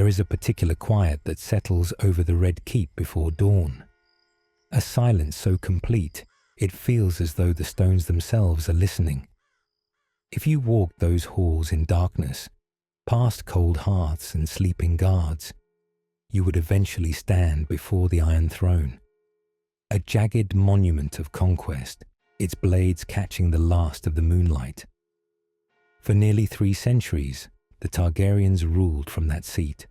There is a particular quiet that settles over the Red Keep before dawn. A silence so complete, it feels as though the stones themselves are listening. If you walked those halls in darkness, past cold hearths and sleeping guards, you would eventually stand before the Iron Throne, a jagged monument of conquest, its blades catching the last of the moonlight. For nearly 3 centuries, the Targaryens ruled from that seat.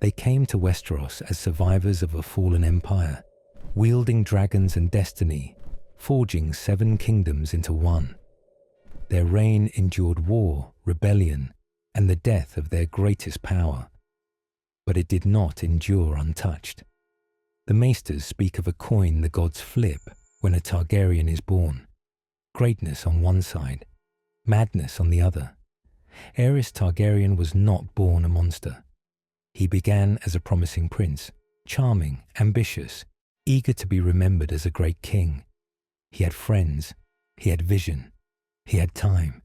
They came to Westeros as survivors of a fallen empire, wielding dragons and destiny, forging 7 kingdoms into one. Their reign endured war, rebellion, and the death of their greatest power. But it did not endure untouched. The Maesters speak of a coin the gods flip when a Targaryen is born. Greatness on one side, madness on the other. Aerys Targaryen was not born a monster. He began as a promising prince, charming, ambitious, eager to be remembered as a great king. He had friends, he had vision, he had time.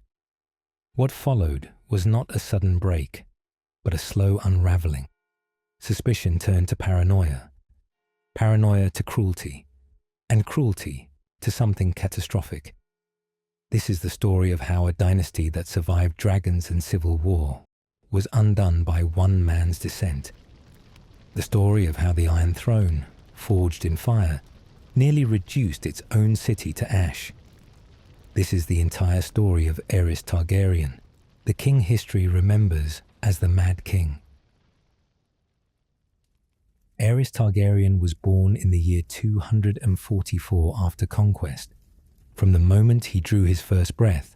What followed was not a sudden break, but a slow unraveling. Suspicion turned to paranoia, paranoia to cruelty, and cruelty to something catastrophic. This is the story of how a dynasty that survived dragons and civil war was undone by one man's descent. The story of how the Iron Throne, forged in fire, nearly reduced its own city to ash. This is the entire story of Aerys Targaryen, the king history remembers as the Mad King. Aerys Targaryen was born in the year 244 after conquest. From the moment he drew his first breath,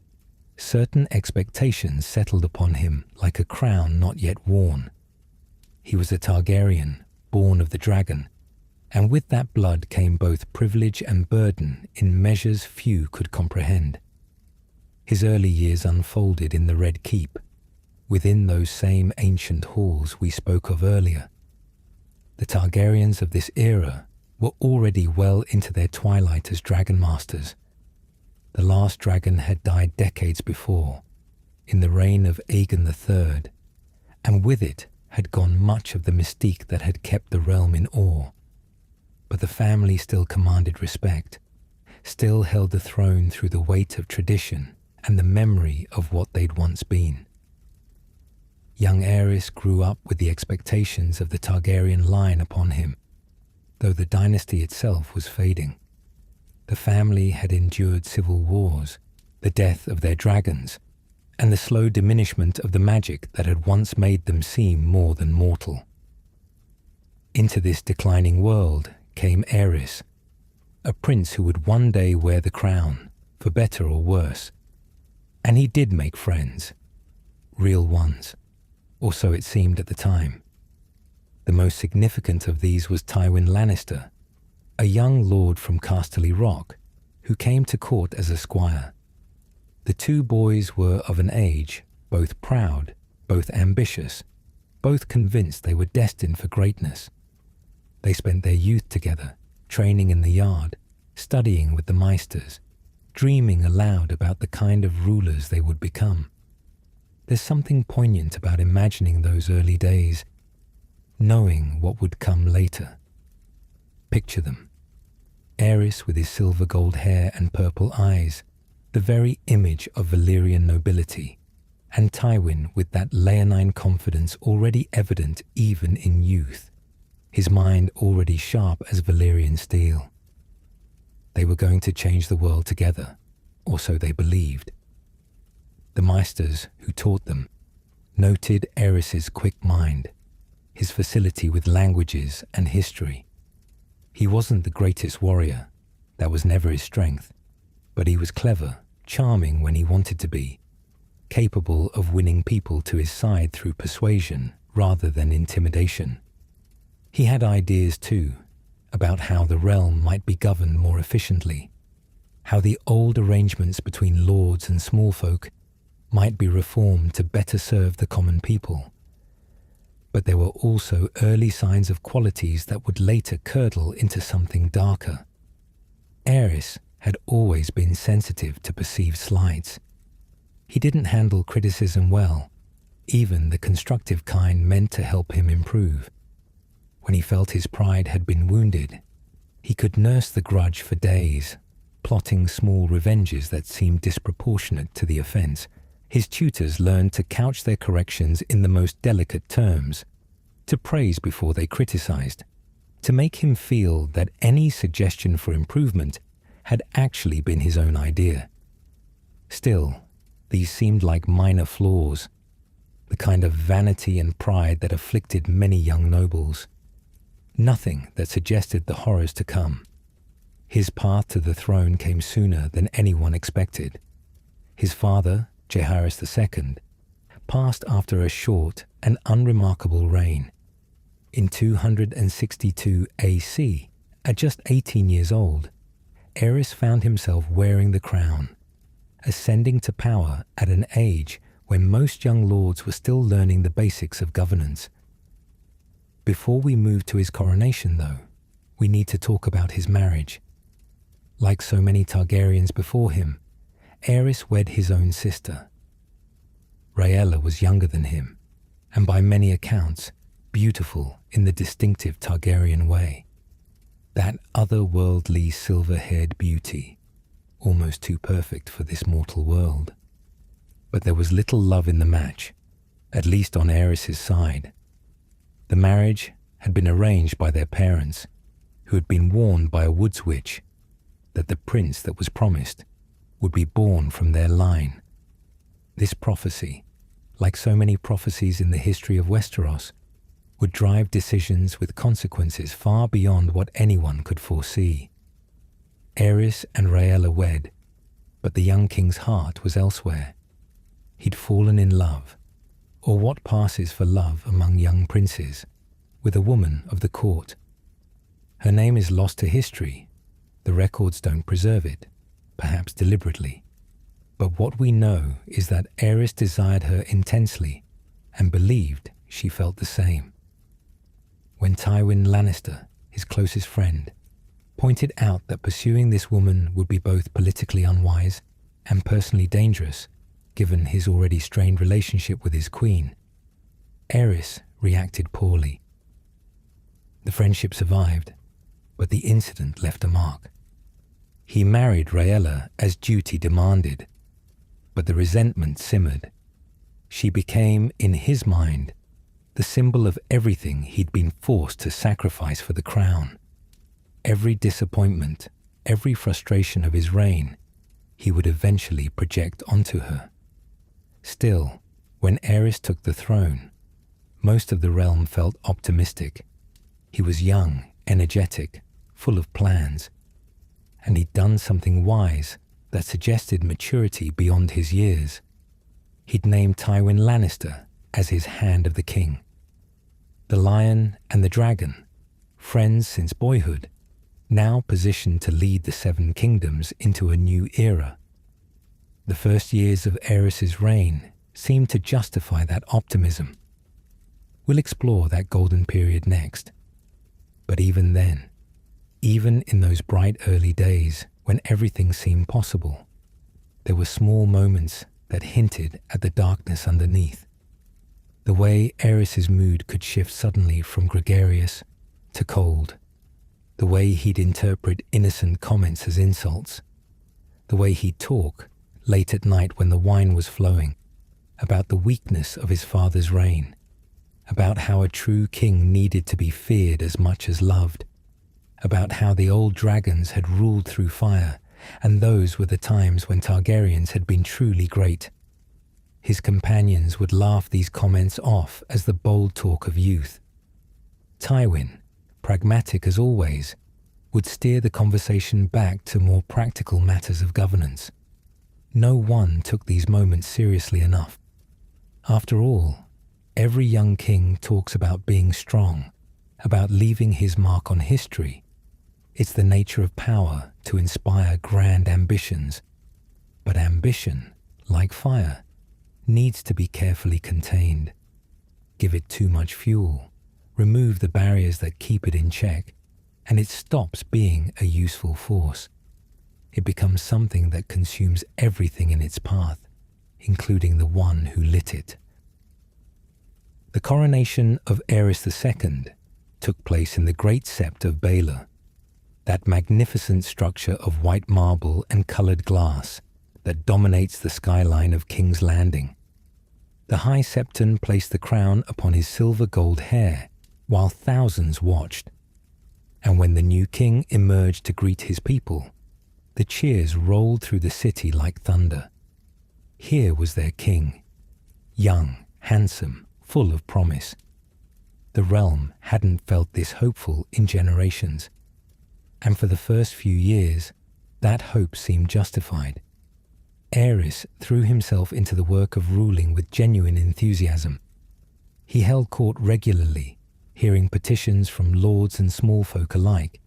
certain expectations settled upon him like a crown not yet worn. He was a Targaryen, born of the dragon, and with that blood came both privilege and burden in measures few could comprehend. His early years unfolded in the Red Keep, within those same ancient halls we spoke of earlier. The Targaryens of this era were already well into their twilight as dragon masters. The last dragon had died decades before, in the reign of Aegon III, and with it had gone much of the mystique that had kept the realm in awe. But the family still commanded respect, still held the throne through the weight of tradition and the memory of what they'd once been. Young Aerys grew up with the expectations of the Targaryen line upon him, though the dynasty itself was fading. The family had endured civil wars, the death of their dragons, and the slow diminishment of the magic that had once made them seem more than mortal. Into this declining world came Aerys, a prince who would one day wear the crown, for better or worse. And he did make friends, real ones, or so it seemed at the time. The most significant of these was Tywin Lannister, a young lord from Casterly Rock, who came to court as a squire. The two boys were of an age, both proud, both ambitious, both convinced they were destined for greatness. They spent their youth together, training in the yard, studying with the Maesters, dreaming aloud about the kind of rulers they would become. There's something poignant about imagining those early days, knowing what would come later. Picture them. Aerys with his silver gold hair and purple eyes, the very image of Valyrian nobility, and Tywin with that leonine confidence already evident even in youth, his mind already sharp as Valyrian steel. They were going to change the world together, or so they believed. The Maesters who taught them noted Aerys's quick mind, his facility with languages and history. He wasn't the greatest warrior, that was never his strength, but he was clever, charming when he wanted to be, capable of winning people to his side through persuasion rather than intimidation. He had ideas too, about how the realm might be governed more efficiently, how the old arrangements between lords and small folk might be reformed to better serve the common people. But there were also early signs of qualities that would later curdle into something darker. Aerys had always been sensitive to perceived slights. He didn't handle criticism well, even the constructive kind meant to help him improve. When he felt his pride had been wounded, he could nurse the grudge for days, plotting small revenges that seemed disproportionate to the offense. His tutors learned to couch their corrections in the most delicate terms, to praise before they criticized, to make him feel that any suggestion for improvement had actually been his own idea. Still, these seemed like minor flaws, the kind of vanity and pride that afflicted many young nobles. Nothing that suggested the horrors to come. His path to the throne came sooner than anyone expected. His father, Jaehaerys II, passed after a short and unremarkable reign. In 262 AC, at just 18 years old, Aerys found himself wearing the crown, ascending to power at an age when most young lords were still learning the basics of governance. Before we move to his coronation, though, we need to talk about his marriage. Like so many Targaryens before him, Aerys wed his own sister. Rhaella was younger than him, and by many accounts, beautiful in the distinctive Targaryen way. That otherworldly silver-haired beauty, almost too perfect for this mortal world. But there was little love in the match, at least on Aerys' side. The marriage had been arranged by their parents, who had been warned by a woods witch that the prince that was promised would be born from their line. This prophecy, like so many prophecies in the history of Westeros, would drive decisions with consequences far beyond what anyone could foresee. Aerys and Rhaella wed, but the young king's heart was elsewhere. He'd fallen in love, or what passes for love among young princes, with a woman of the court. Her name is lost to history. The records don't preserve it, perhaps deliberately. But what we know is that Aerys desired her intensely and believed she felt the same. When Tywin Lannister, his closest friend, pointed out that pursuing this woman would be both politically unwise and personally dangerous, given his already strained relationship with his queen, Aerys reacted poorly. The friendship survived, but the incident left a mark. He married Rhaella as duty demanded, but the resentment simmered. She became, in his mind, the symbol of everything he'd been forced to sacrifice for the crown. Every disappointment, every frustration of his reign, he would eventually project onto her. Still, when Aerys took the throne, most of the realm felt optimistic. He was young, energetic, full of plans, and he'd done something wise that suggested maturity beyond his years. He'd named Tywin Lannister as his Hand of the King. The Lion and the Dragon, friends since boyhood, now positioned to lead the Seven Kingdoms into a new era. The first years of Aerys' reign seemed to justify that optimism. We'll explore that golden period next. But even then, even in those bright early days when everything seemed possible, there were small moments that hinted at the darkness underneath. The way Aerys' mood could shift suddenly from gregarious to cold, the way he'd interpret innocent comments as insults, the way he'd talk late at night when the wine was flowing about the weakness of his father's reign, about how a true king needed to be feared as much as loved, about how the old dragons had ruled through fire, and those were the times when Targaryens had been truly great. His companions would laugh these comments off as the bold talk of youth. Tywin, pragmatic as always, would steer the conversation back to more practical matters of governance. No one took these moments seriously enough. After all, every young king talks about being strong, about leaving his mark on history. It's the nature of power to inspire grand ambitions. But ambition, like fire, needs to be carefully contained. Give it too much fuel, remove the barriers that keep it in check, and it stops being a useful force. It becomes something that consumes everything in its path, including the one who lit it. The coronation of Aerys II took place in the Great Sept of Baelor, that magnificent structure of white marble and coloured glass that dominates the skyline of King's Landing. The High Septon placed the crown upon his silver-gold hair while thousands watched, and when the new king emerged to greet his people, the cheers rolled through the city like thunder. Here was their king, young, handsome, full of promise. The realm hadn't felt this hopeful in generations, and for the first few years, that hope seemed justified. Aerys threw himself into the work of ruling with genuine enthusiasm. He held court regularly, hearing petitions from lords and small folk alike.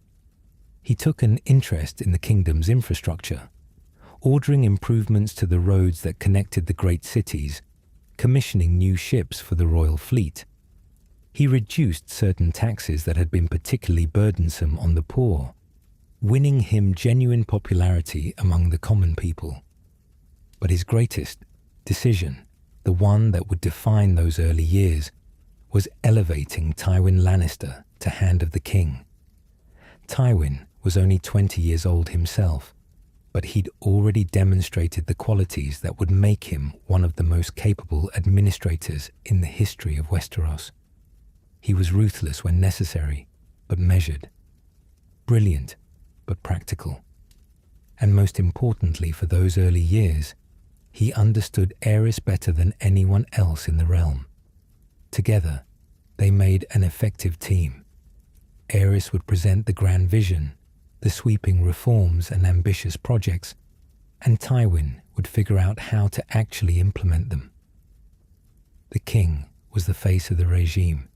He took an interest in the kingdom's infrastructure, ordering improvements to the roads that connected the great cities, commissioning new ships for the royal fleet. He reduced certain taxes that had been particularly burdensome on the poor, winning him genuine popularity among the common people. But his greatest decision, the one that would define those early years, was elevating Tywin Lannister to Hand of the King. Tywin was only 20 years old himself, but he'd already demonstrated the qualities that would make him one of the most capable administrators in the history of Westeros. He was ruthless when necessary, but measured. Brilliant, but practical. And most importantly for those early years, he understood Aerys better than anyone else in the realm. Together, they made an effective team. Aerys would present the grand vision, the sweeping reforms and ambitious projects, and Tywin would figure out how to actually implement them. The king was the face of the regime,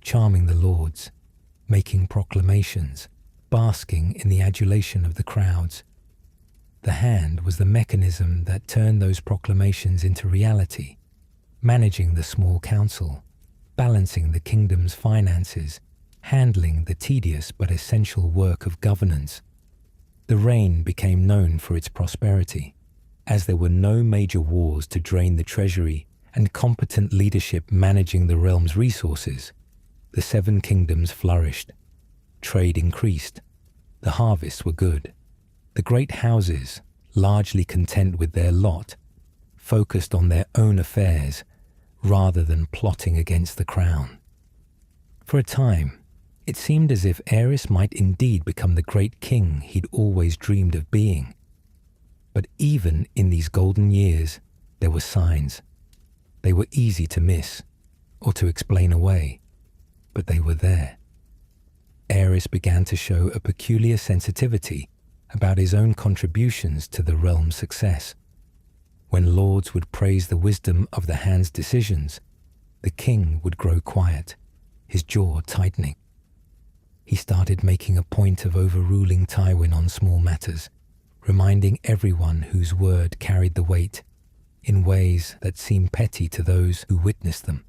charming the lords, making proclamations, basking in the adulation of the crowds. The Hand was the mechanism that turned those proclamations into reality, managing the small council, balancing the kingdom's finances, handling the tedious but essential work of governance. The reign became known for its prosperity, as there were no major wars to drain the treasury and competent leadership managing the realm's resources. The Seven Kingdoms flourished. Trade increased. The harvests were good. The great houses, largely content with their lot, focused on their own affairs rather than plotting against the crown. For a time, it seemed as if Aerys might indeed become the great king he'd always dreamed of being. But even in these golden years, there were signs. They were easy to miss or to explain away, but they were there. Aerys began to show a peculiar sensitivity about his own contributions to the realm's success. When lords would praise the wisdom of the Hand's decisions, the king would grow quiet, his jaw tightening. He started making a point of overruling Tywin on small matters, reminding everyone whose word carried the weight, in ways that seemed petty to those who witnessed them.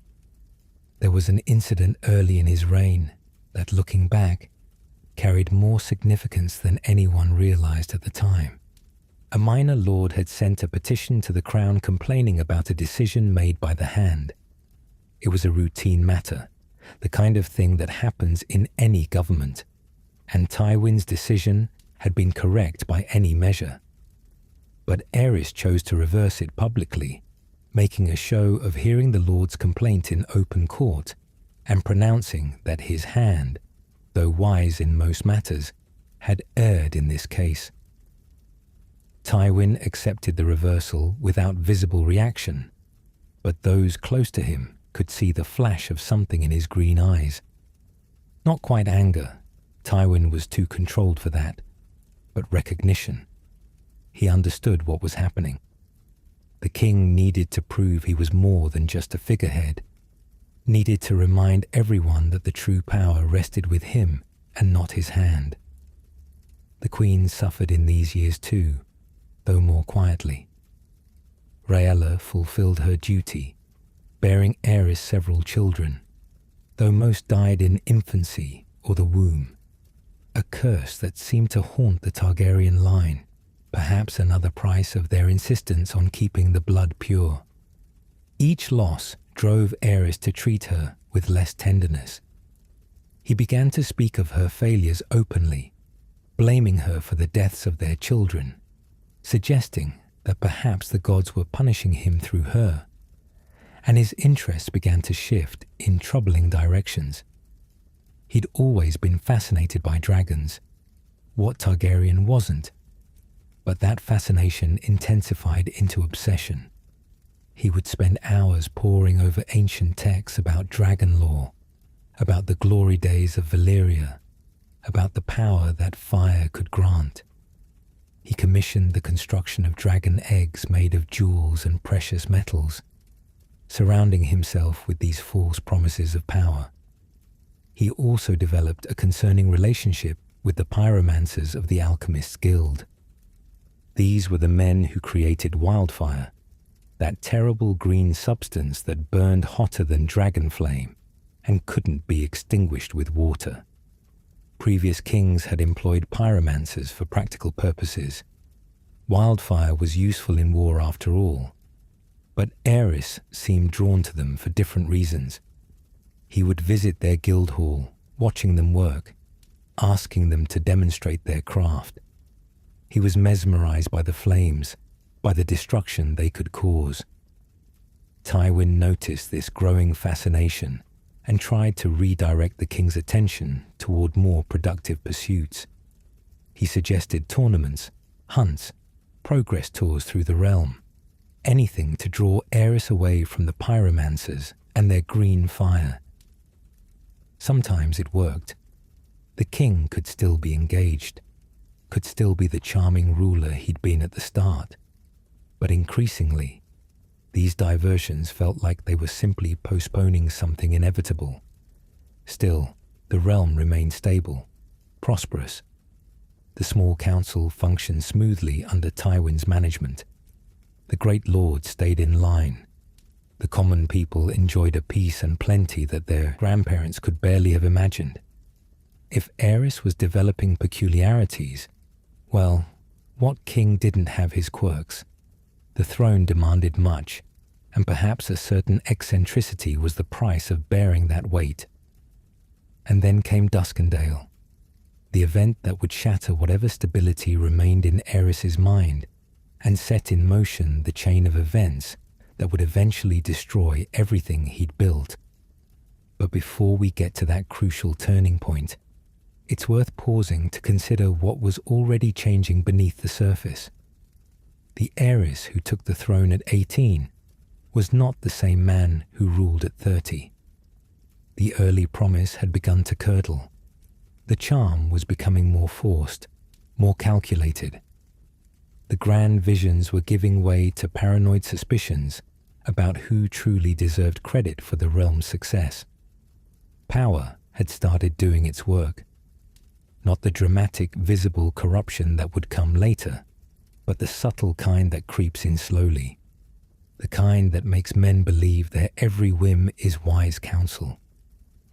There was an incident early in his reign that, looking back, carried more significance than anyone realized at the time. A minor lord had sent a petition to the crown complaining about a decision made by the Hand. It was a routine matter, the kind of thing that happens in any government, and Tywin's decision had been correct by any measure. But Aerys chose to reverse it publicly, making a show of hearing the lord's complaint in open court and pronouncing that his Hand, though wise in most matters, had erred in this case. Tywin accepted the reversal without visible reaction, but those close to him could see the flash of something in his green eyes. Not quite anger, Tywin was too controlled for that, but recognition. He understood what was happening. The king needed to prove he was more than just a figurehead, needed to remind everyone that the true power rested with him and not his Hand. The queen suffered in these years too, though more quietly. Rhaella fulfilled her duty, bearing Aerys several children, though most died in infancy or the womb, a curse that seemed to haunt the Targaryen line, perhaps another price of their insistence on keeping the blood pure. Each loss drove Aerys to treat her with less tenderness. He began to speak of her failures openly, blaming her for the deaths of their children, suggesting that perhaps the gods were punishing him through her, and his interests began to shift in troubling directions. He'd always been fascinated by dragons. What Targaryen wasn't? But that fascination intensified into obsession. He would spend hours poring over ancient texts about dragon lore, about the glory days of Valyria, about the power that fire could grant. He commissioned the construction of dragon eggs made of jewels and precious metals, surrounding himself with these false promises of power. He also developed a concerning relationship with the pyromancers of the Alchemists' Guild. These were the men who created wildfire, that terrible green substance that burned hotter than dragon flame and couldn't be extinguished with water. Previous kings had employed pyromancers for practical purposes. Wildfire was useful in war after all, but Aerys seemed drawn to them for different reasons. He would visit their guild hall, watching them work, asking them to demonstrate their craft. He was mesmerized by the flames, by the destruction they could cause. Tywin noticed this growing fascination and tried to redirect the king's attention toward more productive pursuits. He suggested tournaments, hunts, progress tours through the realm, anything to draw Aerys away from the pyromancers and their green fire. Sometimes it worked. The king could still be engaged, could still be the charming ruler he'd been at the start. But increasingly, these diversions felt like they were simply postponing something inevitable. Still, the realm remained stable, prosperous. The small council functioned smoothly under Tywin's management. The great lords stayed in line. The common people enjoyed a peace and plenty that their grandparents could barely have imagined. If Aerys was developing peculiarities, well, what king didn't have his quirks? The throne demanded much, and perhaps a certain eccentricity was the price of bearing that weight. And then came Duskendale, the event that would shatter whatever stability remained in Aerys's mind and set in motion the chain of events that would eventually destroy everything he'd built. But before we get to that crucial turning point, it's worth pausing to consider what was already changing beneath the surface. The Aerys who took the throne at 18 was not the same man who ruled at 30. The early promise had begun to curdle. The charm was becoming more forced, more calculated. The grand visions were giving way to paranoid suspicions about who truly deserved credit for the realm's success. Power had started doing its work. Not the dramatic, visible corruption that would come later, but the subtle kind that creeps in slowly. The kind that makes men believe their every whim is wise counsel.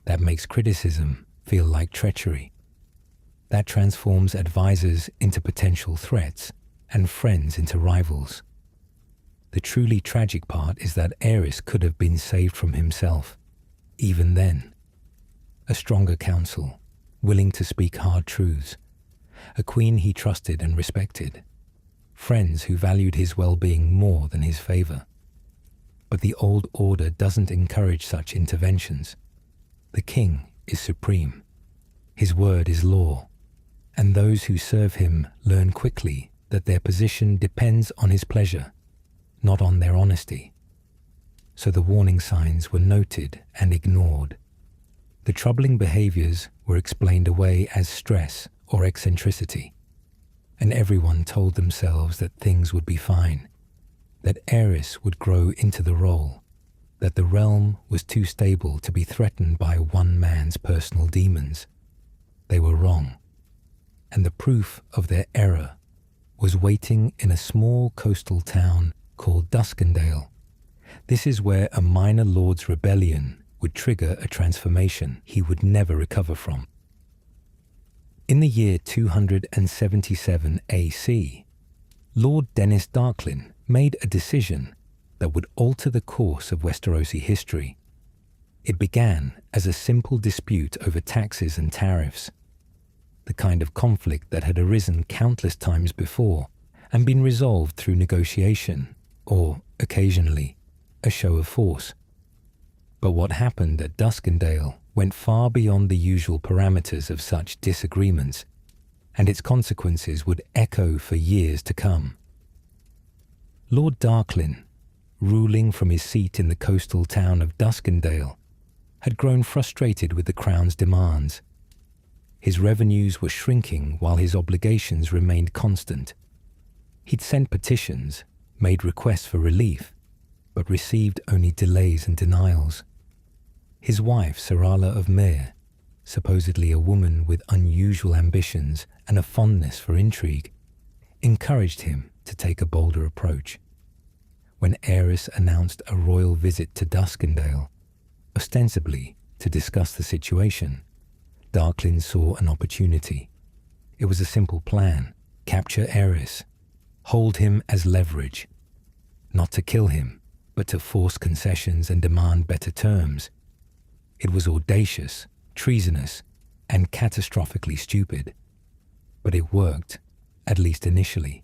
That makes criticism feel like treachery. That transforms advisors into potential threats and friends into rivals. The truly tragic part is that Aerys could have been saved from himself, even then. A stronger counsel, willing to speak hard truths, a queen he trusted and respected, friends who valued his well-being more than his favor. But the old order doesn't encourage such interventions. The king is supreme. His word is law, and those who serve him learn quickly that their position depends on his pleasure, not on their honesty. So the warning signs were noted and ignored. The troubling behaviors were explained away as stress or eccentricity, and everyone told themselves that things would be fine, that Aerys would grow into the role, that the realm was too stable to be threatened by one man's personal demons. They were wrong, and the proof of their error was waiting in a small coastal town called Duskendale. This is where a minor lord's rebellion would trigger a transformation he would never recover from. In the year 277 AC, Lord Dennis Darklyn made a decision that would alter the course of Westerosi history. It began as a simple dispute over taxes and tariffs, the kind of conflict that had arisen countless times before and been resolved through negotiation or, occasionally, a show of force. But what happened at Duskendale went far beyond the usual parameters of such disagreements, and its consequences would echo for years to come. Lord Darklyn, ruling from his seat in the coastal town of Duskendale, had grown frustrated with the Crown's demands. His revenues were shrinking while his obligations remained constant. He'd sent petitions, made requests for relief, but received only delays and denials. His wife, Sarala of Myr, supposedly a woman with unusual ambitions and a fondness for intrigue, encouraged him to take a bolder approach. When Aerys announced a royal visit to Duskendale, ostensibly to discuss the situation, Darklyn saw an opportunity. It was a simple plan: capture Aerys, hold him as leverage, not to kill him, but to force concessions and demand better terms. It was audacious, treasonous, and catastrophically stupid. But it worked, at least initially.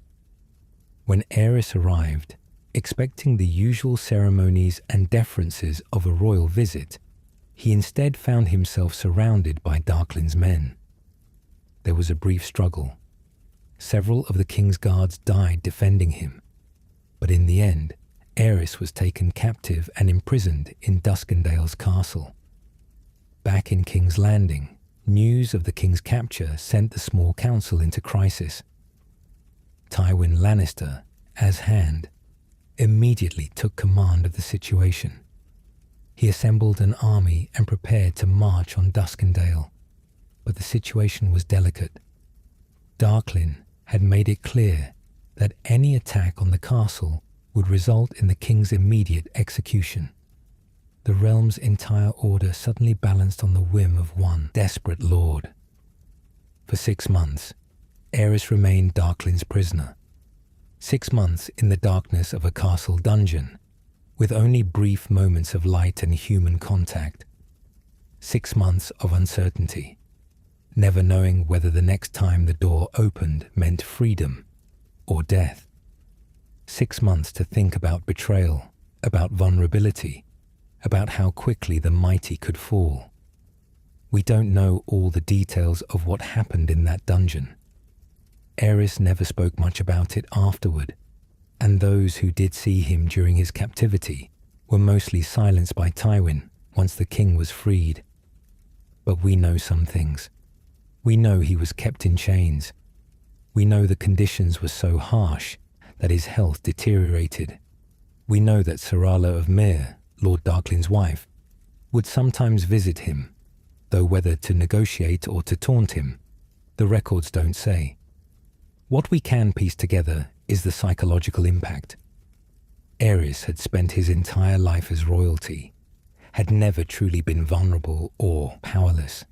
When Aerys arrived, expecting the usual ceremonies and deferences of a royal visit, he instead found himself surrounded by Darklyn's men. There was a brief struggle. Several of the king's guards died defending him, but in the end, Aerys was taken captive and imprisoned in Duskendale's castle. Back in King's Landing, news of the king's capture sent the small council into crisis. Tywin Lannister, as Hand, immediately took command of the situation. He assembled an army and prepared to march on Duskendale, but the situation was delicate. Darklyn had made it clear that any attack on the castle would result in the king's immediate execution. The realm's entire order suddenly balanced on the whim of one desperate lord. For 6 months, Aerys remained Darklyn's prisoner. 6 months in the darkness of a castle dungeon, with only brief moments of light and human contact. 6 months of uncertainty, never knowing whether the next time the door opened meant freedom or death. 6 months to think about betrayal, about vulnerability, about how quickly the mighty could fall. We don't know all the details of what happened in that dungeon. Aerys never spoke much about it afterward, and those who did see him during his captivity were mostly silenced by Tywin once the king was freed. But we know some things. We know he was kept in chains. We know the conditions were so harsh that his health deteriorated. We know that Sarala of Myr, Lord Darklyn's wife, would sometimes visit him, though whether to negotiate or to taunt him, the records don't say. What we can piece together is the psychological impact. Aerys had spent his entire life as royalty, had never truly been vulnerable or powerless.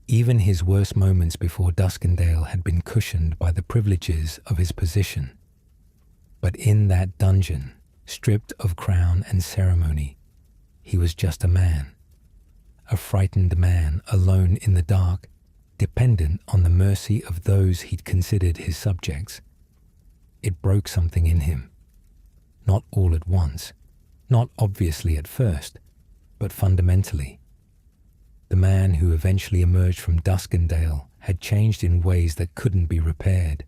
Even his worst moments before Duskendale had been cushioned by the privileges of his position. But in that dungeon, stripped of crown and ceremony, he was just a man. A frightened man alone in the dark, dependent on the mercy of those he'd considered his subjects. It broke something in him. Not all at once, not obviously at first, but fundamentally. The man who eventually emerged from Duskendale had changed in ways that couldn't be repaired.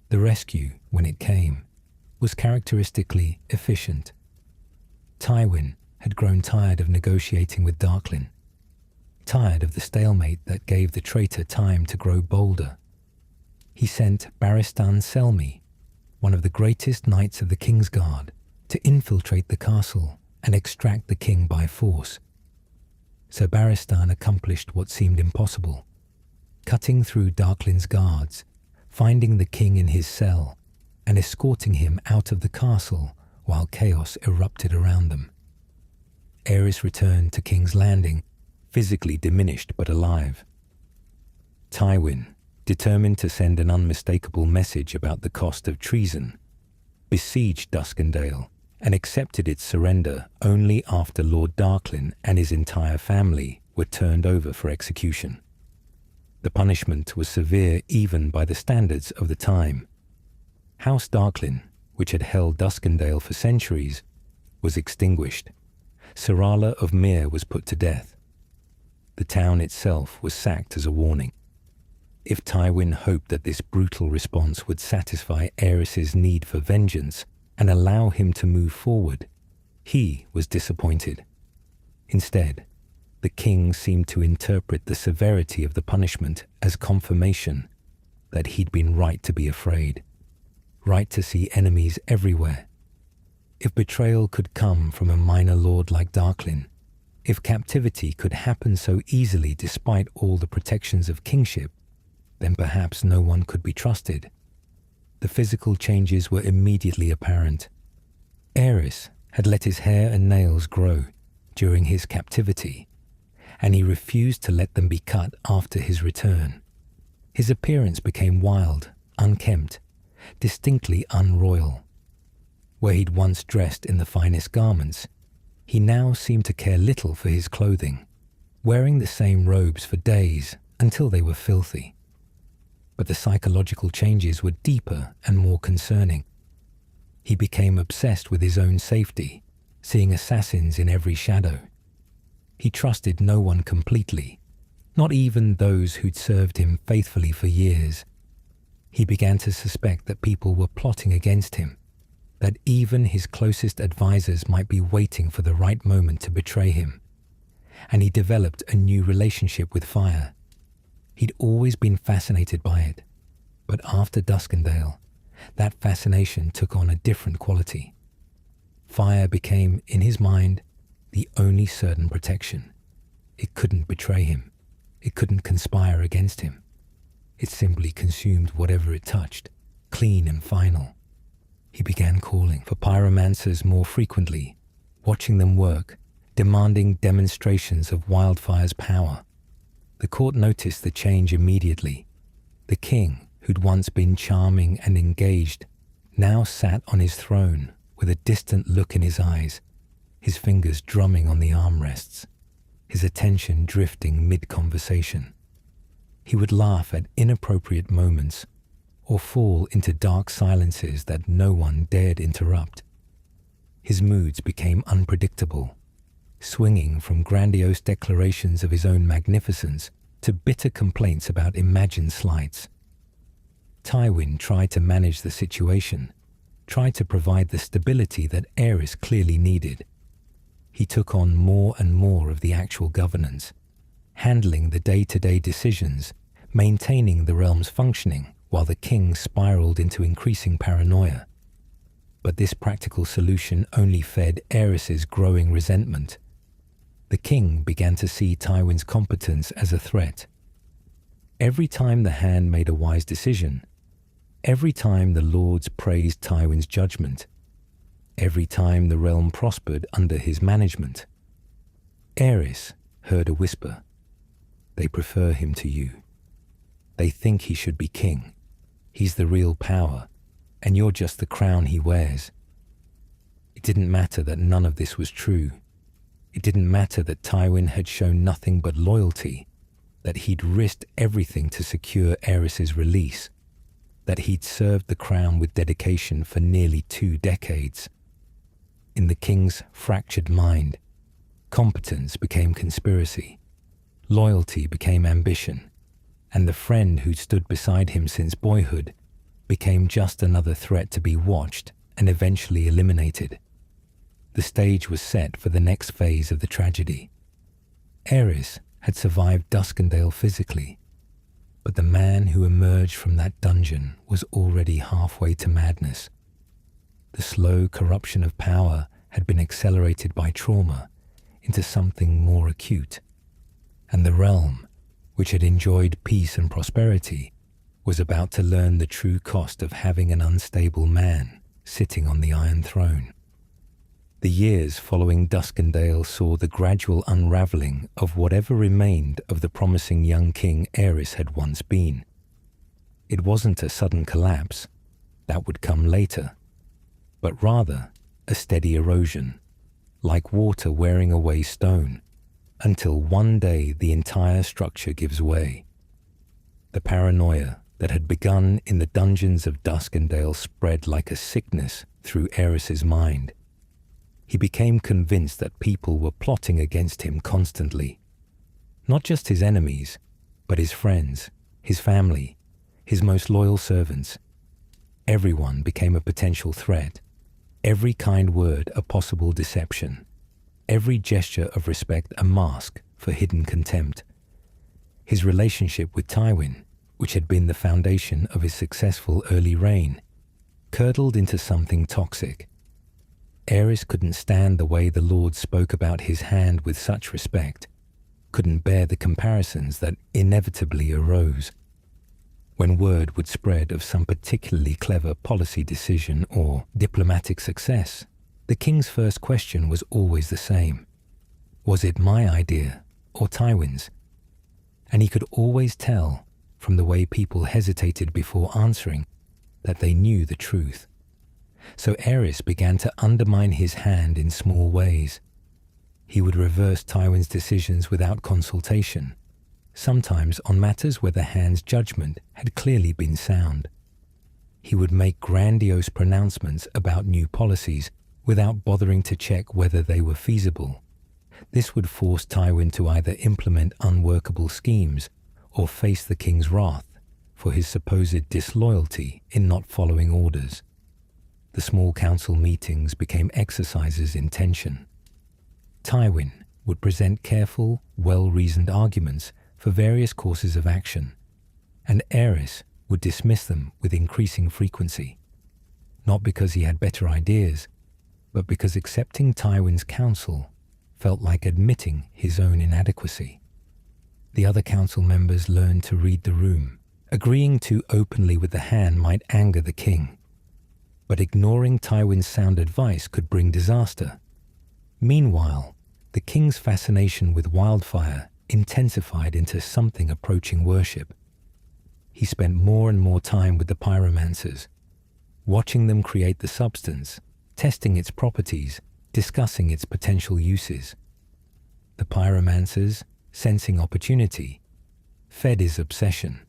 The rescue, when it came, was characteristically efficient. Tywin had grown tired of negotiating with Darklyn, tired of the stalemate that gave the traitor time to grow bolder. He sent Barristan Selmy, one of the greatest knights of the Kingsguard, to infiltrate the castle and extract the king by force. Sir Barristan accomplished what seemed impossible, cutting through Darklyn's guards, finding the king in his cell, and escorting him out of the castle while chaos erupted around them. Aerys returned to King's Landing, physically diminished but alive. Tywin, determined to send an unmistakable message about the cost of treason, besieged Duskendale and accepted its surrender only after Lord Darklyn and his entire family were turned over for execution. The punishment was severe even by the standards of the time. House Darklyn, which had held Duskendale for centuries, was extinguished. Serala of Myr was put to death. The town itself was sacked as a warning. If Tywin hoped that this brutal response would satisfy Aerys's need for vengeance and allow him to move forward, he was disappointed. Instead, the king seemed to interpret the severity of the punishment as confirmation that he'd been right to be afraid, right to see enemies everywhere. If betrayal could come from a minor lord like Darklyn, if captivity could happen so easily despite all the protections of kingship, then perhaps no one could be trusted. The physical changes were immediately apparent. Aerys had let his hair and nails grow during his captivity, and he refused to let them be cut after his return. His appearance became wild, unkempt, distinctly unroyal. Where he'd once dressed in the finest garments, he now seemed to care little for his clothing, wearing the same robes for days until they were filthy. But the psychological changes were deeper and more concerning. He became obsessed with his own safety, seeing assassins in every shadow. He trusted no one completely, not even those who'd served him faithfully for years. He began to suspect that people were plotting against him, that even his closest advisors might be waiting for the right moment to betray him. And he developed a new relationship with fire. He'd always been fascinated by it, but after Duskendale, that fascination took on a different quality. Fire became, in his mind, the only certain protection. It couldn't betray him. It couldn't conspire against him. It simply consumed whatever it touched, clean and final. He began calling for pyromancers more frequently, watching them work, demanding demonstrations of wildfire's power. The court noticed the change immediately. The king, who'd once been charming and engaged, now sat on his throne with a distant look in his eyes, his fingers drumming on the armrests, his attention drifting mid-conversation. He would laugh at inappropriate moments or fall into dark silences that no one dared interrupt. His moods became unpredictable, swinging from grandiose declarations of his own magnificence to bitter complaints about imagined slights. Tywin tried to manage the situation, tried to provide the stability that Aerys clearly needed. He took on more and more of the actual governance, handling the day-to-day decisions, maintaining the realm's functioning, while the king spiraled into increasing paranoia. But this practical solution only fed Aerys's growing resentment. The king began to see Tywin's competence as a threat. Every time the hand made a wise decision, every time the lords praised Tywin's judgment, every time the realm prospered under his management, Aerys heard a whisper. They prefer him to you. They think he should be king. He's the real power, and you're just the crown he wears. It didn't matter that none of this was true. It didn't matter that Tywin had shown nothing but loyalty, that he'd risked everything to secure Aerys's release, that he'd served the crown with dedication for nearly 2 decades. In the king's fractured mind, competence became conspiracy, loyalty became ambition, and the friend who'd stood beside him since boyhood became just another threat to be watched and eventually eliminated. The stage was set for the next phase of the tragedy. Aerys had survived Duskendale physically, but the man who emerged from that dungeon was already halfway to madness. The slow corruption of power had been accelerated by trauma into something more acute, and the realm, which had enjoyed peace and prosperity, was about to learn the true cost of having an unstable man sitting on the Iron Throne. The years following Duskendale saw the gradual unraveling of whatever remained of the promising young king Aerys had once been. It wasn't a sudden collapse, that would come later, but rather a steady erosion, like water wearing away stone, until one day the entire structure gives way. The paranoia that had begun in the dungeons of Duskendale spread like a sickness through Aerys's mind. He became convinced that people were plotting against him constantly. Not just his enemies, but his friends, his family, his most loyal servants. Everyone became a potential threat. Every kind word a possible deception. Every gesture of respect a mask for hidden contempt. His relationship with Tywin, which had been the foundation of his successful early reign, curdled into something toxic. Aerys couldn't stand the way the Lord spoke about his hand with such respect, couldn't bear the comparisons that inevitably arose. When word would spread of some particularly clever policy decision or diplomatic success, the king's first question was always the same. Was it my idea or Tywin's? And he could always tell, from the way people hesitated before answering, that they knew the truth. So Aerys began to undermine his hand in small ways. He would reverse Tywin's decisions without consultation, sometimes on matters where the hand's judgment had clearly been sound. He would make grandiose pronouncements about new policies without bothering to check whether they were feasible. This would force Tywin to either implement unworkable schemes or face the king's wrath for his supposed disloyalty in not following orders. The small council meetings became exercises in tension. Tywin would present careful, well-reasoned arguments for various courses of action, and Aerys would dismiss them with increasing frequency, not because he had better ideas, but because accepting Tywin's counsel felt like admitting his own inadequacy. The other council members learned to read the room. Agreeing too openly with the hand might anger the king, but ignoring Tywin's sound advice could bring disaster. Meanwhile, the king's fascination with wildfire intensified into something approaching worship. He spent more and more time with the pyromancers, watching them create the substance, testing its properties, discussing its potential uses. The pyromancers, sensing opportunity, fed his obsession.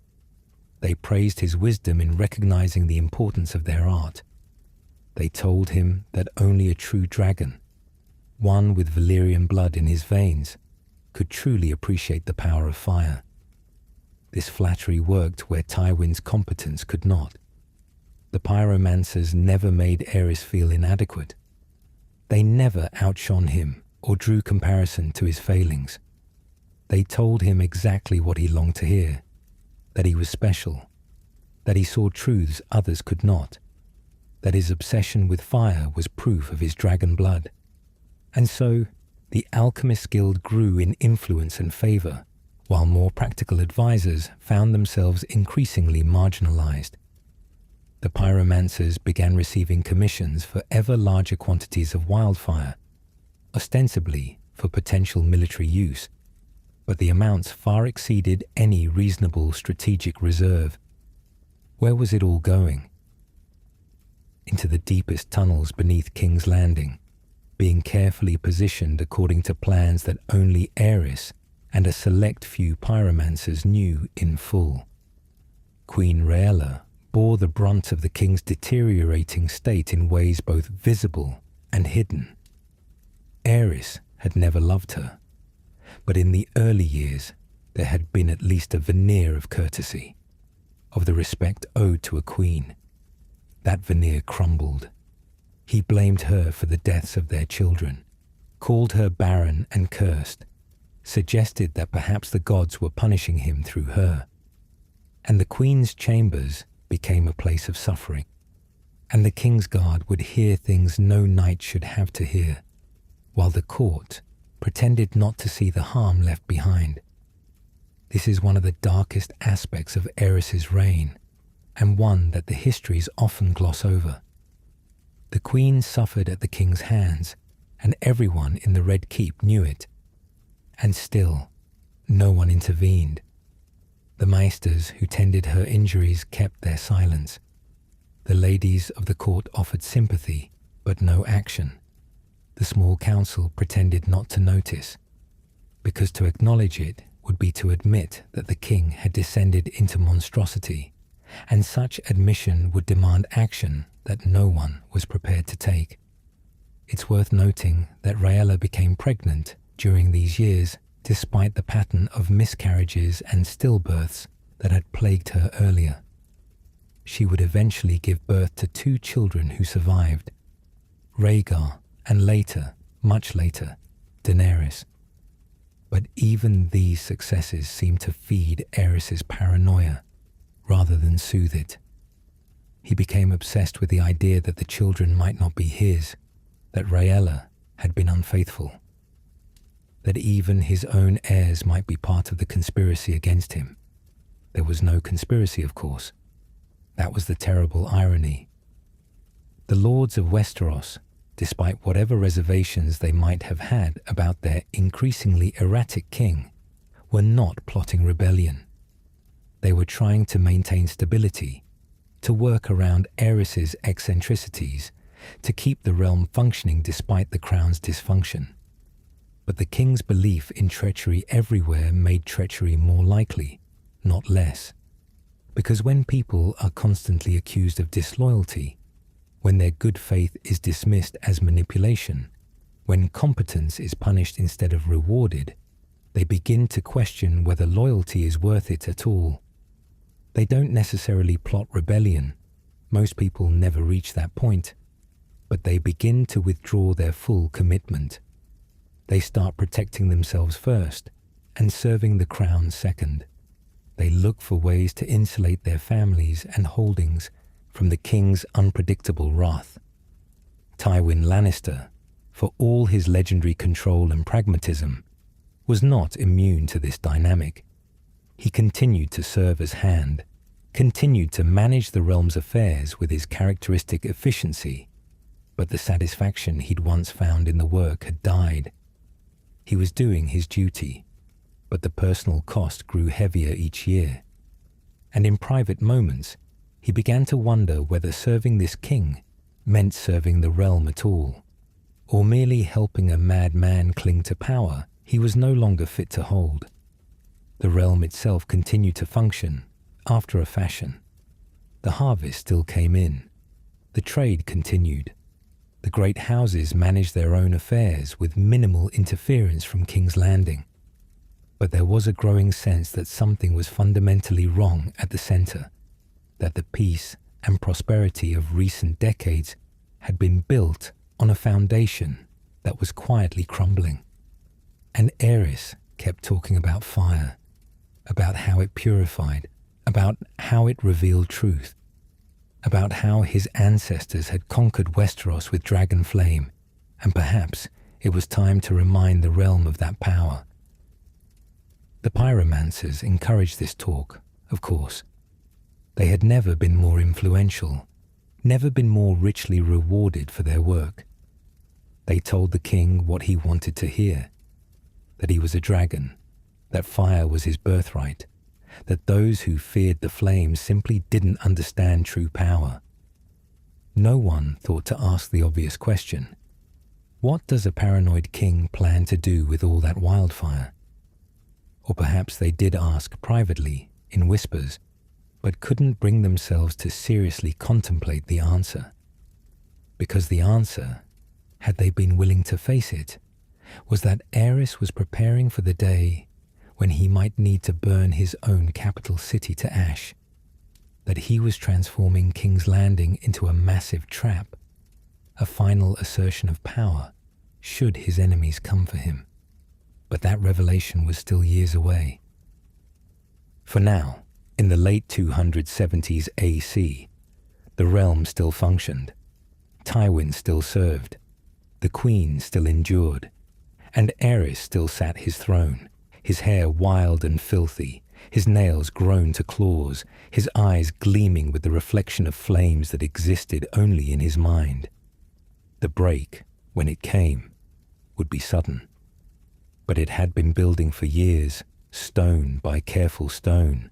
They praised his wisdom in recognizing the importance of their art. They told him that only a true dragon, one with Valyrian blood in his veins, could truly appreciate the power of fire. This flattery worked where Tywin's competence could not. The pyromancers never made Aerys feel inadequate. They never outshone him or drew comparison to his failings. They told him exactly what he longed to hear, that he was special, that he saw truths others could not, that his obsession with fire was proof of his dragon blood. And so, the Alchemist Guild grew in influence and favor, while more practical advisors found themselves increasingly marginalized. The pyromancers began receiving commissions for ever larger quantities of wildfire, ostensibly for potential military use, but the amounts far exceeded any reasonable strategic reserve. Where was it all going? Into the deepest tunnels beneath King's Landing, being carefully positioned according to plans that only Aerys and a select few pyromancers knew in full. Queen Rhaella bore the brunt of the king's deteriorating state in ways both visible and hidden. Aerys had never loved her, but in the early years there had been at least a veneer of courtesy, of the respect owed to a queen. That veneer crumbled. He blamed her for the deaths of their children, called her barren and cursed, suggested that perhaps the gods were punishing him through her. And the queen's chambers became a place of suffering, and the king's guard would hear things no knight should have to hear, while the court pretended not to see the harm left behind. This is one of the darkest aspects of Aerys's reign, and one that the histories often gloss over. The queen suffered at the king's hands, and everyone in the Red Keep knew it. And still, no one intervened. The maesters who tended her injuries kept their silence. The ladies of the court offered sympathy, but no action. The small council pretended not to notice, because to acknowledge it would be to admit that the king had descended into monstrosity, and such admission would demand action that no one was prepared to take. It's worth noting that Rhaella became pregnant during these years, despite the pattern of miscarriages and stillbirths that had plagued her earlier. She would eventually give birth to 2 children who survived, Rhaegar and later, much later, Daenerys. But even these successes seemed to feed Aerys's paranoia rather than soothe it. He became obsessed with the idea that the children might not be his, that Rhaella had been unfaithful, that even his own heirs might be part of the conspiracy against him. There was no conspiracy, of course. That was the terrible irony. The lords of Westeros, despite whatever reservations they might have had about their increasingly erratic king, were not plotting rebellion. They were trying to maintain stability, to work around Aerys's eccentricities, to keep the realm functioning despite the crown's dysfunction. But the king's belief in treachery everywhere made treachery more likely, not less. Because when people are constantly accused of disloyalty, when their good faith is dismissed as manipulation, when competence is punished instead of rewarded, they begin to question whether loyalty is worth it at all. They don't necessarily plot rebellion. Most people never reach that point. But they begin to withdraw their full commitment. They start protecting themselves first and serving the crown second. They look for ways to insulate their families and holdings from the king's unpredictable wrath. Tywin Lannister, for all his legendary control and pragmatism, was not immune to this dynamic. He continued to serve as hand, continued to manage the realm's affairs with his characteristic efficiency, but the satisfaction he'd once found in the work had died. He was doing his duty, but the personal cost grew heavier each year. And in private moments, he began to wonder whether serving this king meant serving the realm at all, or merely helping a madman cling to power he was no longer fit to hold. The realm itself continued to function, after a fashion. The harvest still came in. The trade continued. The great houses managed their own affairs with minimal interference from King's Landing. But there was a growing sense that something was fundamentally wrong at the center, that the peace and prosperity of recent decades had been built on a foundation that was quietly crumbling. And Aerys kept talking about fire, about how it purified, about how it revealed truth, about how his ancestors had conquered Westeros with dragon flame, and perhaps it was time to remind the realm of that power. The pyromancers encouraged this talk, of course. They had never been more influential, never been more richly rewarded for their work. They told the king what he wanted to hear, that he was a dragon, that fire was his birthright, that those who feared the flames simply didn't understand true power. No one thought to ask the obvious question: what does a paranoid king plan to do with all that wildfire? Or perhaps they did ask privately, in whispers, but couldn't bring themselves to seriously contemplate the answer. Because the answer, had they been willing to face it, was that Aerys was preparing for the day when he might need to burn his own capital city to ash, that he was transforming King's Landing into a massive trap, a final assertion of power, should his enemies come for him. But that revelation was still years away. For now, in the late 270s AC, the realm still functioned. Tywin still served. The Queen still endured. And Aerys still sat his throne, his hair wild and filthy, his nails grown to claws, his eyes gleaming with the reflection of flames that existed only in his mind. The break, when it came, would be sudden. But it had been building for years, stone by careful stone,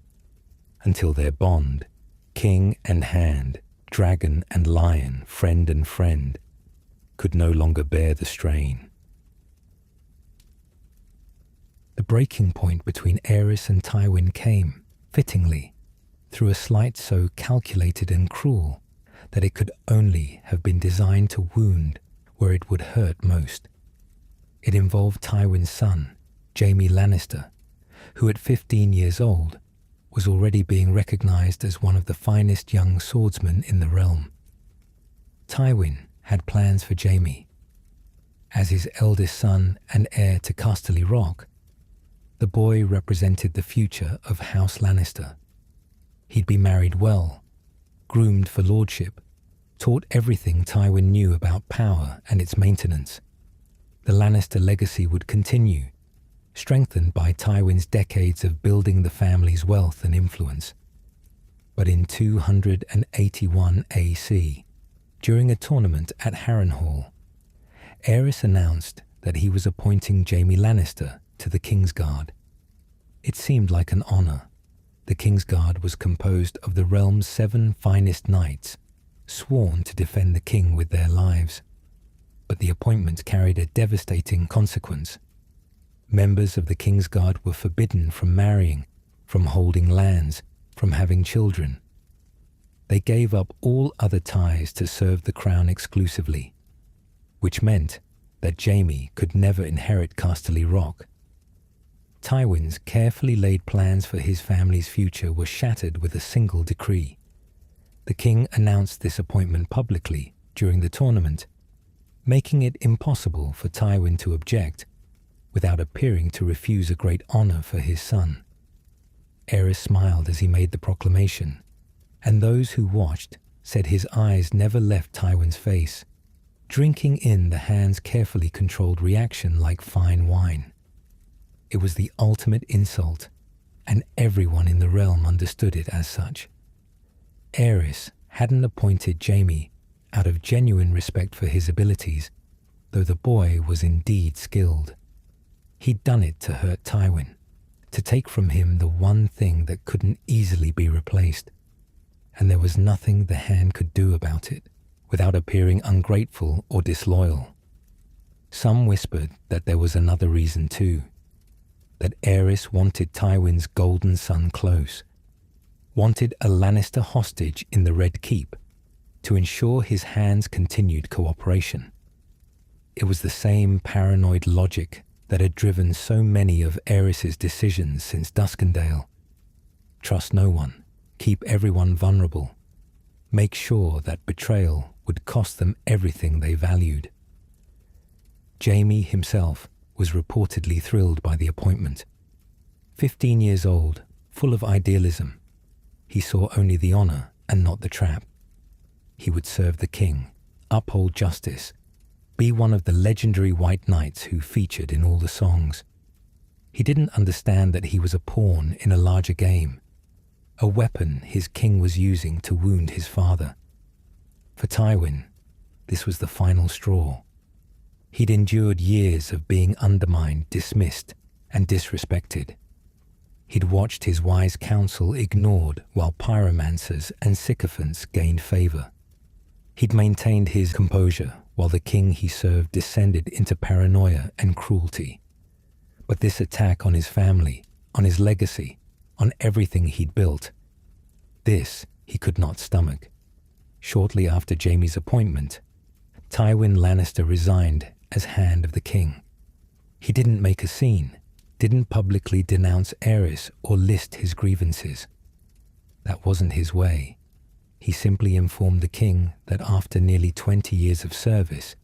until their bond, king and hand, dragon and lion, friend and friend, could no longer bear the strain. The breaking point between Aerys and Tywin came, fittingly, through a slight so calculated and cruel that it could only have been designed to wound where it would hurt most. It involved Tywin's son, Jaime Lannister, who at 15 years old was already being recognized as one of the finest young swordsmen in the realm. Tywin had plans for Jaime. As his eldest son and heir to Casterly Rock, the boy represented the future of House Lannister. He'd be married well, groomed for lordship, taught everything Tywin knew about power and its maintenance. The Lannister legacy would continue, strengthened by Tywin's decades of building the family's wealth and influence. But in 281 AC, during a tournament at Harrenhal, Aerys announced that he was appointing Jaime Lannister to the Kingsguard. It seemed like an honor. The Kingsguard was composed of the realm's 7 finest knights, sworn to defend the king with their lives. But the appointment carried a devastating consequence. Members of the Kingsguard were forbidden from marrying, from holding lands, from having children. They gave up all other ties to serve the crown exclusively, which meant that Jaime could never inherit Casterly Rock. Tywin's carefully laid plans for his family's future were shattered with a single decree. The king announced this appointment publicly during the tournament, making it impossible for Tywin to object without appearing to refuse a great honor for his son. Aerys smiled as he made the proclamation, and those who watched said his eyes never left Tywin's face, drinking in the hand's carefully controlled reaction like fine wine. It was the ultimate insult, and everyone in the realm understood it as such. Aerys hadn't appointed Jaime out of genuine respect for his abilities, though the boy was indeed skilled. He'd done it to hurt Tywin, to take from him the one thing that couldn't easily be replaced, and there was nothing the hand could do about it without appearing ungrateful or disloyal. Some whispered that there was another reason too, that Aerys wanted Tywin's golden son close, wanted a Lannister hostage in the Red Keep to ensure his hand's continued cooperation. It was the same paranoid logic that had driven so many of Aerys's decisions since Duskendale. Trust no one, keep everyone vulnerable, make sure that betrayal would cost them everything they valued. Jaime himself was reportedly thrilled by the appointment. 15 years old, full of idealism, he saw only the honor and not the trap. He would serve the king, uphold justice, be one of the legendary white knights who featured in all the songs. He didn't understand that he was a pawn in a larger game, a weapon his king was using to wound his father. For Tywin, this was the final straw. He'd endured years of being undermined, dismissed, and disrespected. He'd watched his wise counsel ignored while pyromancers and sycophants gained favor. He'd maintained his composure while the king he served descended into paranoia and cruelty. But this attack on his family, on his legacy, on everything he'd built, this he could not stomach. Shortly after Jaime's appointment, Tywin Lannister resigned as Hand of the King. He didn't make a scene, didn't publicly denounce Aerys or list his grievances. That wasn't his way. He simply informed the king that after nearly 20 years of service,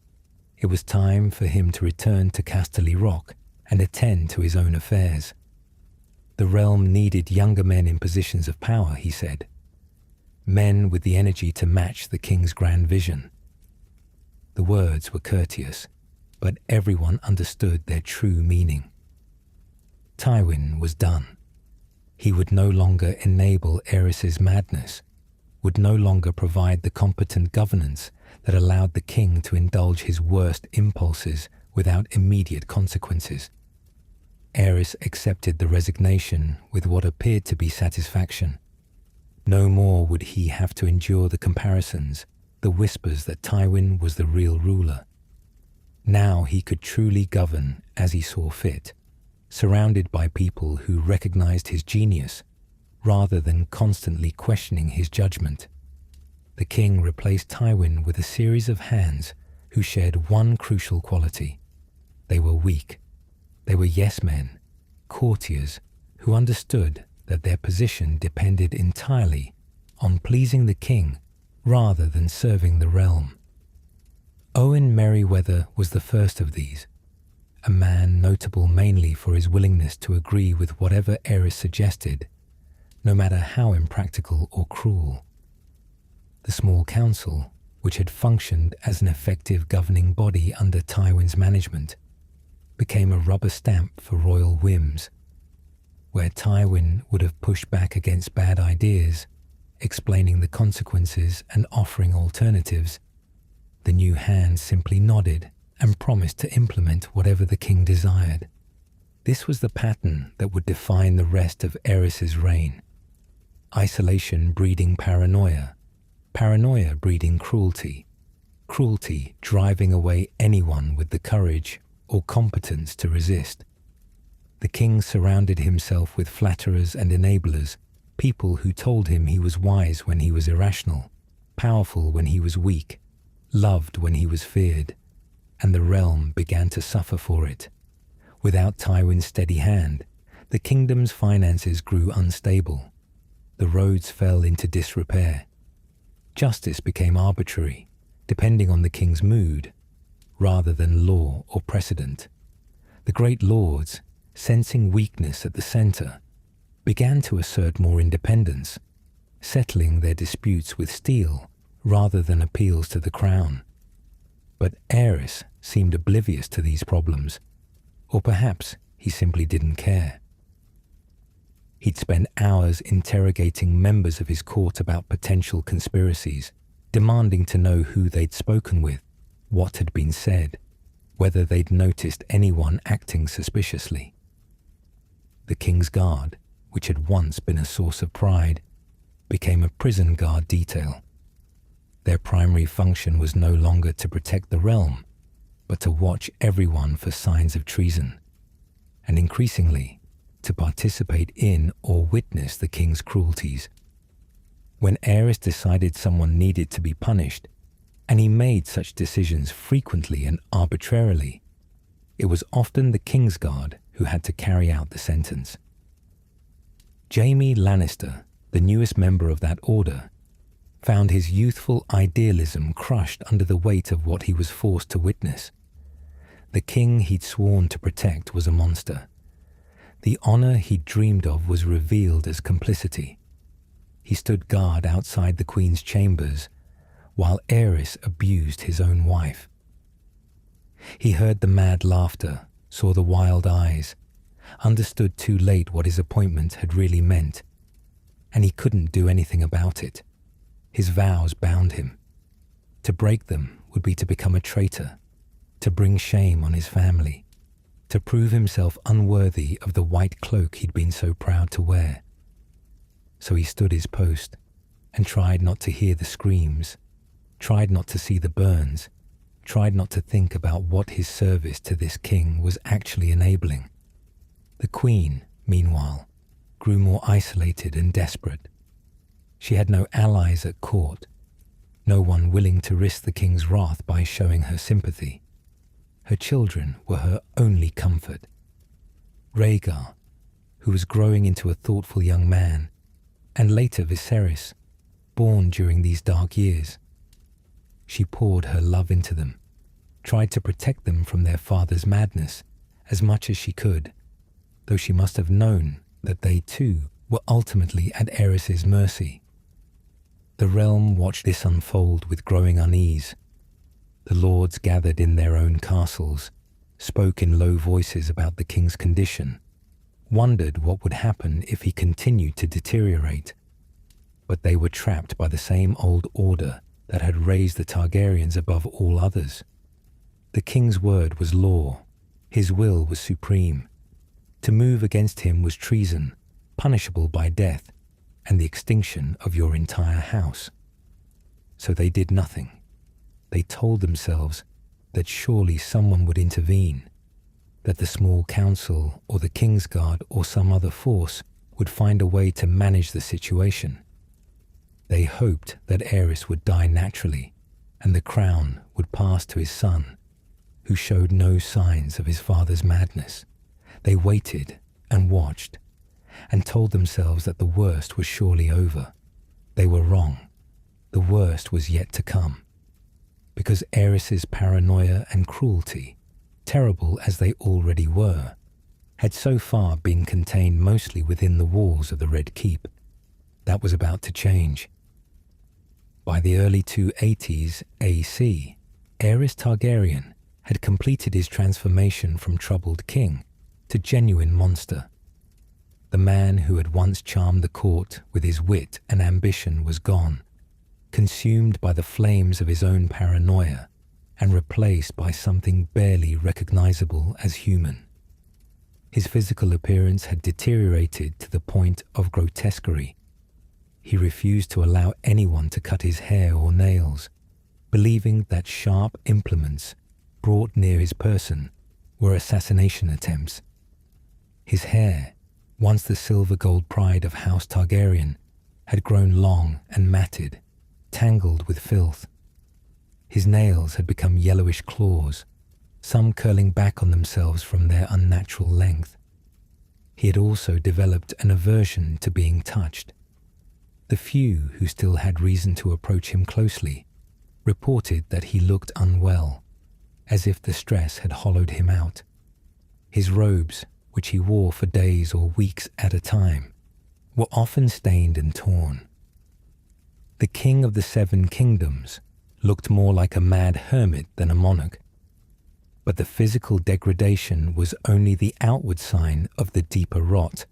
it was time for him to return to Casterly Rock and attend to his own affairs. The realm needed younger men in positions of power, he said. Men with the energy to match the king's grand vision. The words were courteous, but everyone understood their true meaning. Tywin was done. He would no longer enable Aerys's madness, would no longer provide the competent governance that allowed the king to indulge his worst impulses without immediate consequences. Aerys accepted the resignation with what appeared to be satisfaction. No more would he have to endure the comparisons, the whispers that Tywin was the real ruler. Now he could truly govern as he saw fit, surrounded by people who recognized his genius rather than constantly questioning his judgment. The king replaced Tywin with a series of hands who shared one crucial quality. They were weak. They were yes-men, courtiers who understood that their position depended entirely on pleasing the king rather than serving the realm. Owen Merryweather was the first of these, a man notable mainly for his willingness to agree with whatever Aerys suggested, no matter how impractical or cruel. The small council, which had functioned as an effective governing body under Tywin's management, became a rubber stamp for royal whims. Where Tywin would have pushed back against bad ideas, explaining the consequences and offering alternatives, the new hands simply nodded and promised to implement whatever the king desired. This was the pattern that would define the rest of Aerys's reign. Isolation breeding paranoia, paranoia breeding cruelty, cruelty driving away anyone with the courage or competence to resist. The king surrounded himself with flatterers and enablers, people who told him he was wise when he was irrational, powerful when he was weak, loved when he was feared, and the realm began to suffer for it. Without Tywin's steady hand, the kingdom's finances grew unstable. The roads fell into disrepair. Justice became arbitrary, depending on the king's mood, rather than law or precedent. The great lords, sensing weakness at the center, began to assert more independence, settling their disputes with steel rather than appeals to the crown. But Aerys seemed oblivious to these problems, or perhaps he simply didn't care. He'd spend hours interrogating members of his court about potential conspiracies, demanding to know who they'd spoken with, what had been said, whether they'd noticed anyone acting suspiciously. The King's Guard, which had once been a source of pride, became a prison guard detail. Their primary function was no longer to protect the realm, but to watch everyone for signs of treason, and increasingly, to participate in or witness the king's cruelties. When Aerys decided someone needed to be punished, and he made such decisions frequently and arbitrarily, it was often the King's Guard who had to carry out the sentence. Jaime Lannister, the newest member of that order, found his youthful idealism crushed under the weight of what he was forced to witness. The king he'd sworn to protect was a monster. The honor he'd dreamed of was revealed as complicity. He stood guard outside the queen's chambers, while Aerys abused his own wife. He heard the mad laughter, saw the wild eyes, understood too late what his appointment had really meant, and he couldn't do anything about it. His vows bound him. To break them would be to become a traitor, to bring shame on his family, to prove himself unworthy of the white cloak he'd been so proud to wear. So he stood his post and tried not to hear the screams, tried not to see the burns, tried not to think about what his service to this king was actually enabling. The queen, meanwhile, grew more isolated and desperate. She had no allies at court, no one willing to risk the king's wrath by showing her sympathy. Her children were her only comfort. Rhaegar, who was growing into a thoughtful young man, and later Viserys, born during these dark years. She poured her love into them, tried to protect them from their father's madness as much as she could, though she must have known that they too were ultimately at Aerys's mercy. The realm watched this unfold with growing unease. The lords gathered in their own castles, spoke in low voices about the king's condition, wondered what would happen if he continued to deteriorate. But they were trapped by the same old order that had raised the Targaryens above all others. The king's word was law, his will was supreme. To move against him was treason, punishable by death and the extinction of your entire house. So they did nothing. They told themselves, that surely someone would intervene, that the small council or the Kingsguard or some other force would find a way to manage the situation. They hoped that Aerys would die naturally and the crown would pass to his son, who showed no signs of his father's madness. They waited and watched and told themselves that the worst was surely over. They were wrong. The worst was yet to come. Because Aerys's paranoia and cruelty, terrible as they already were, had so far been contained mostly within the walls of the Red Keep. That was about to change. By the early 280s AC, Aerys Targaryen had completed his transformation from troubled king to genuine monster. The man who had once charmed the court with his wit and ambition was gone, consumed by the flames of his own paranoia and replaced by something barely recognizable as human. His physical appearance had deteriorated to the point of grotesquerie. He refused to allow anyone to cut his hair or nails, believing that sharp implements brought near his person were assassination attempts. His hair, once the silver-gold pride of House Targaryen, had grown long and matted, tangled with filth. His nails had become yellowish claws, some curling back on themselves from their unnatural length. He had also developed an aversion to being touched. The few who still had reason to approach him closely reported that he looked unwell, as if the stress had hollowed him out. His robes, which he wore for days or weeks at a time, were often stained and torn. The king of the Seven Kingdoms looked more like a mad hermit than a monarch, but the physical degradation was only the outward sign of the deeper rot.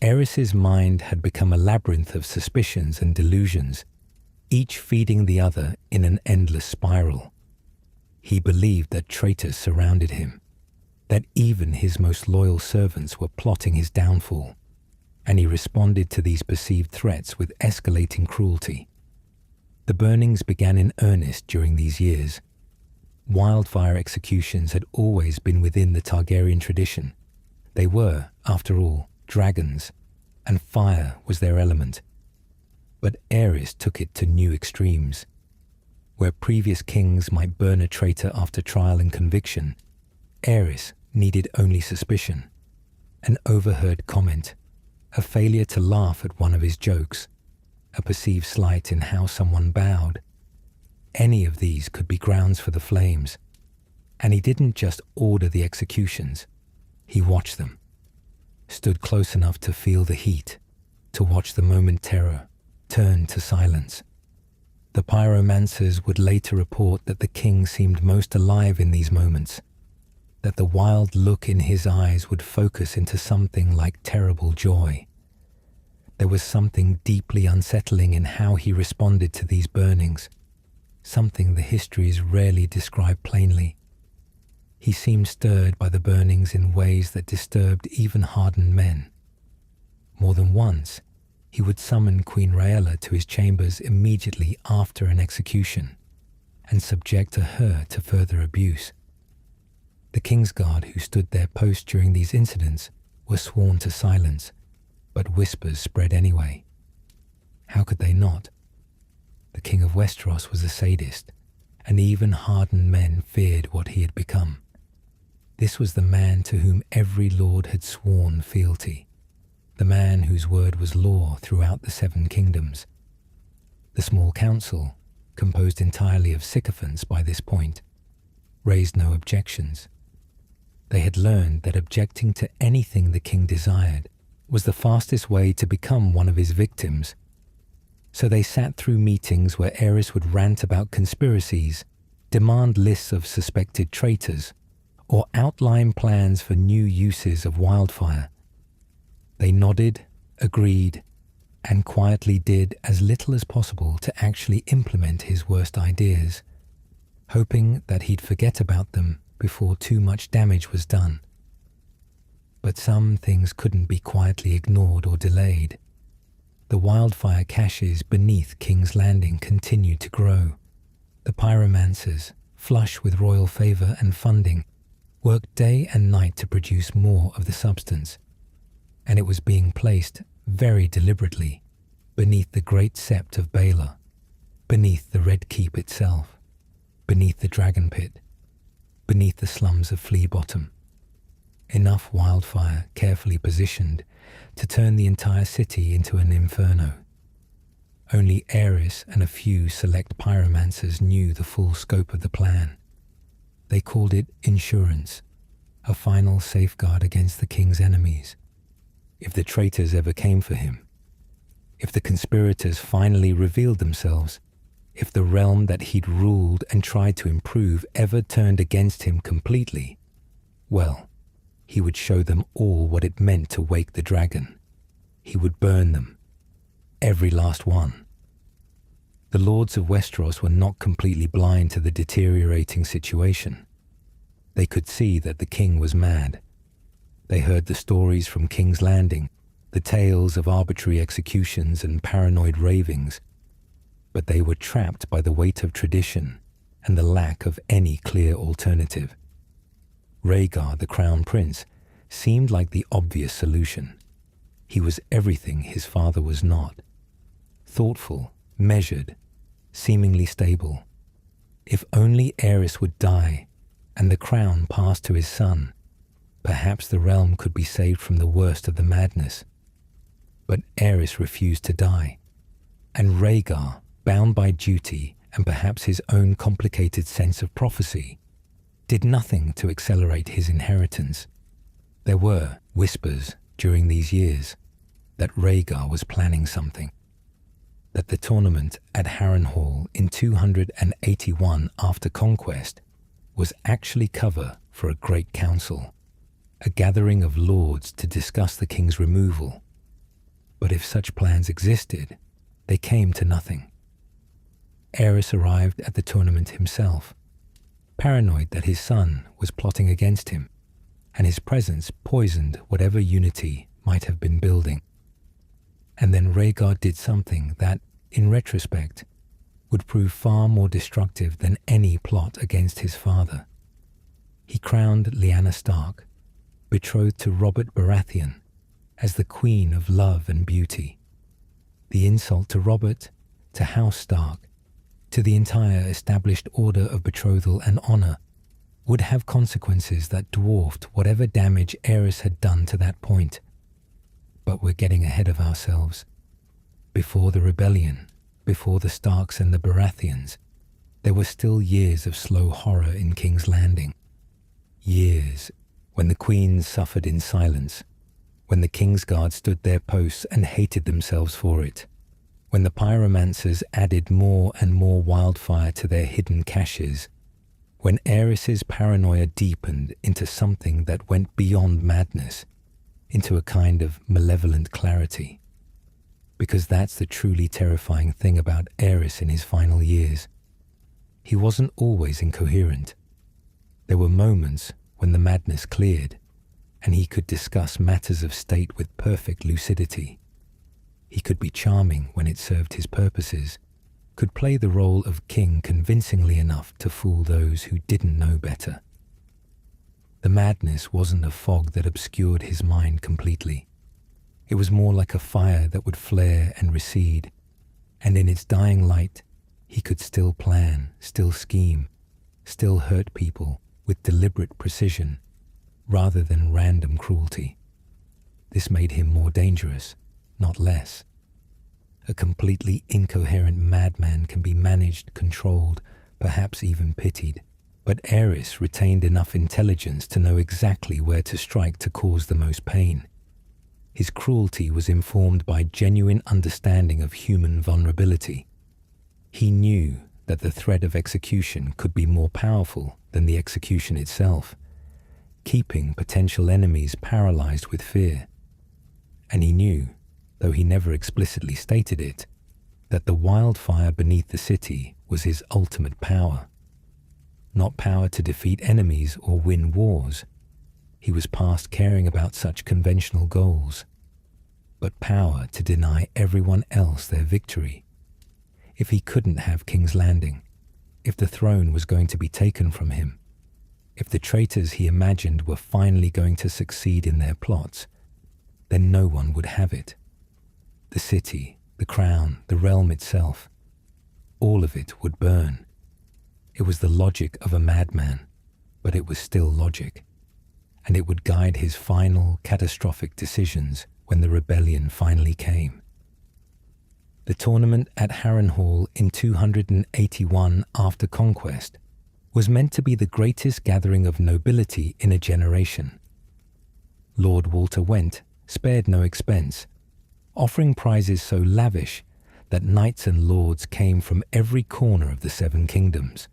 Aerys's mind had become a labyrinth of suspicions and delusions, each feeding the other in an endless spiral. He believed that traitors surrounded him, that even his most loyal servants were plotting his downfall, and he responded to these perceived threats with escalating cruelty. The burnings began in earnest during these years. Wildfire executions had always been within the Targaryen tradition. They were, after all, dragons, and fire was their element. But Aerys took it to new extremes. Where previous kings might burn a traitor after trial and conviction, Aerys needed only suspicion, an overheard comment, a failure to laugh at one of his jokes, a perceived slight in how someone bowed. Any of these could be grounds for the flames, and he didn't just order the executions, he watched them, stood close enough to feel the heat, to watch the moment terror turn to silence. The pyromancers would later report that the king seemed most alive in these moments, that the wild look in his eyes would focus into something like terrible joy. There was something deeply unsettling in how he responded to these burnings, something the histories rarely describe plainly. He seemed stirred by the burnings in ways that disturbed even hardened men. More than once, he would summon Queen Rhaella to his chambers immediately after an execution and subject her to further abuse. The Kingsguard who stood their post during these incidents were sworn to silence, but whispers spread anyway. How could they not? The King of Westeros was a sadist, and even hardened men feared what he had become. This was the man to whom every lord had sworn fealty, the man whose word was law throughout the Seven Kingdoms. The small council, composed entirely of sycophants by this point, raised no objections. They had learned that objecting to anything the king desired was the fastest way to become one of his victims. So they sat through meetings where Aerys would rant about conspiracies, demand lists of suspected traitors, or outline plans for new uses of wildfire. They nodded, agreed, and quietly did as little as possible to actually implement his worst ideas, hoping that he'd forget about them before too much damage was done. But some things couldn't be quietly ignored or delayed. The wildfire caches beneath King's Landing continued to grow. The pyromancers, flush with royal favor and funding, worked day and night to produce more of the substance, and it was being placed very deliberately beneath the great sept of Baelor, beneath the Red Keep itself, beneath the Dragon Pit, beneath the slums of Flea Bottom. Enough wildfire carefully positioned to turn the entire city into an inferno. Only Aerys and a few select pyromancers knew the full scope of the plan. They called it insurance, a final safeguard against the king's enemies. If the traitors ever came for him, if the conspirators finally revealed themselves, if the realm that he'd ruled and tried to improve ever turned against him completely, well, he would show them all what it meant to wake the dragon. He would burn them, every last one. The lords of Westeros were not completely blind to the deteriorating situation. They could see that the king was mad. They heard the stories from King's Landing, the tales of arbitrary executions and paranoid ravings, but they were trapped by the weight of tradition and the lack of any clear alternative. Rhaegar, the crown prince, seemed like the obvious solution. He was everything his father was not. Thoughtful, measured, seemingly stable. If only Aerys would die and the crown pass to his son, perhaps the realm could be saved from the worst of the madness. But Aerys refused to die, and Rhaegar, bound by duty and perhaps his own complicated sense of prophecy, did nothing to accelerate his inheritance. There were whispers during these years that Rhaegar was planning something, that the tournament at Harrenhal in 281 after conquest was actually cover for a great council, a gathering of lords to discuss the king's removal. But if such plans existed, they came to nothing. Aerys arrived at the tournament himself, paranoid that his son was plotting against him, and his presence poisoned whatever unity might have been building. And then Rhaegar did something that, in retrospect, would prove far more destructive than any plot against his father. He crowned Lyanna Stark, betrothed to Robert Baratheon, as the Queen of Love and Beauty. The insult to Robert, to House Stark, to the entire established order of betrothal and honor would have consequences that dwarfed whatever damage Aerys had done to that point. But we're getting ahead of ourselves. Before the rebellion, before the Starks and the Baratheons, there were still years of slow horror in King's Landing. Years when the queens suffered in silence, when the Kingsguard stood their posts and hated themselves for it, when the pyromancers added more and more wildfire to their hidden caches, when Aerys's paranoia deepened into something that went beyond madness, into a kind of malevolent clarity. Because that's the truly terrifying thing about Aerys in his final years. He wasn't always incoherent. There were moments when the madness cleared, and he could discuss matters of state with perfect lucidity. He could be charming when it served his purposes, could play the role of king convincingly enough to fool those who didn't know better. The madness wasn't a fog that obscured his mind completely. It was more like a fire that would flare and recede, and in its dying light, he could still plan, still scheme, still hurt people with deliberate precision, rather than random cruelty. This made him more dangerous, not less. A completely incoherent madman can be managed, controlled, perhaps even pitied, but Aerys retained enough intelligence to know exactly where to strike to cause the most pain. His cruelty was informed by genuine understanding of human vulnerability. He knew that the threat of execution could be more powerful than the execution itself, keeping potential enemies paralyzed with fear. And he knew, though he never explicitly stated it, that the wildfire beneath the city was his ultimate power. Not power to defeat enemies or win wars. He was past caring about such conventional goals, but power to deny everyone else their victory. If he couldn't have King's Landing, if the throne was going to be taken from him, if the traitors he imagined were finally going to succeed in their plots, then no one would have it. The city, the crown, the realm itself, all of it would burn. It was the logic of a madman, but it was still logic, and it would guide his final catastrophic decisions when the rebellion finally came. The tournament at Harrenhal in 281 after conquest was meant to be the greatest gathering of nobility in a generation. Lord Walter Went spared no expense, offering prizes so lavish that knights and lords came from every corner of the Seven Kingdoms.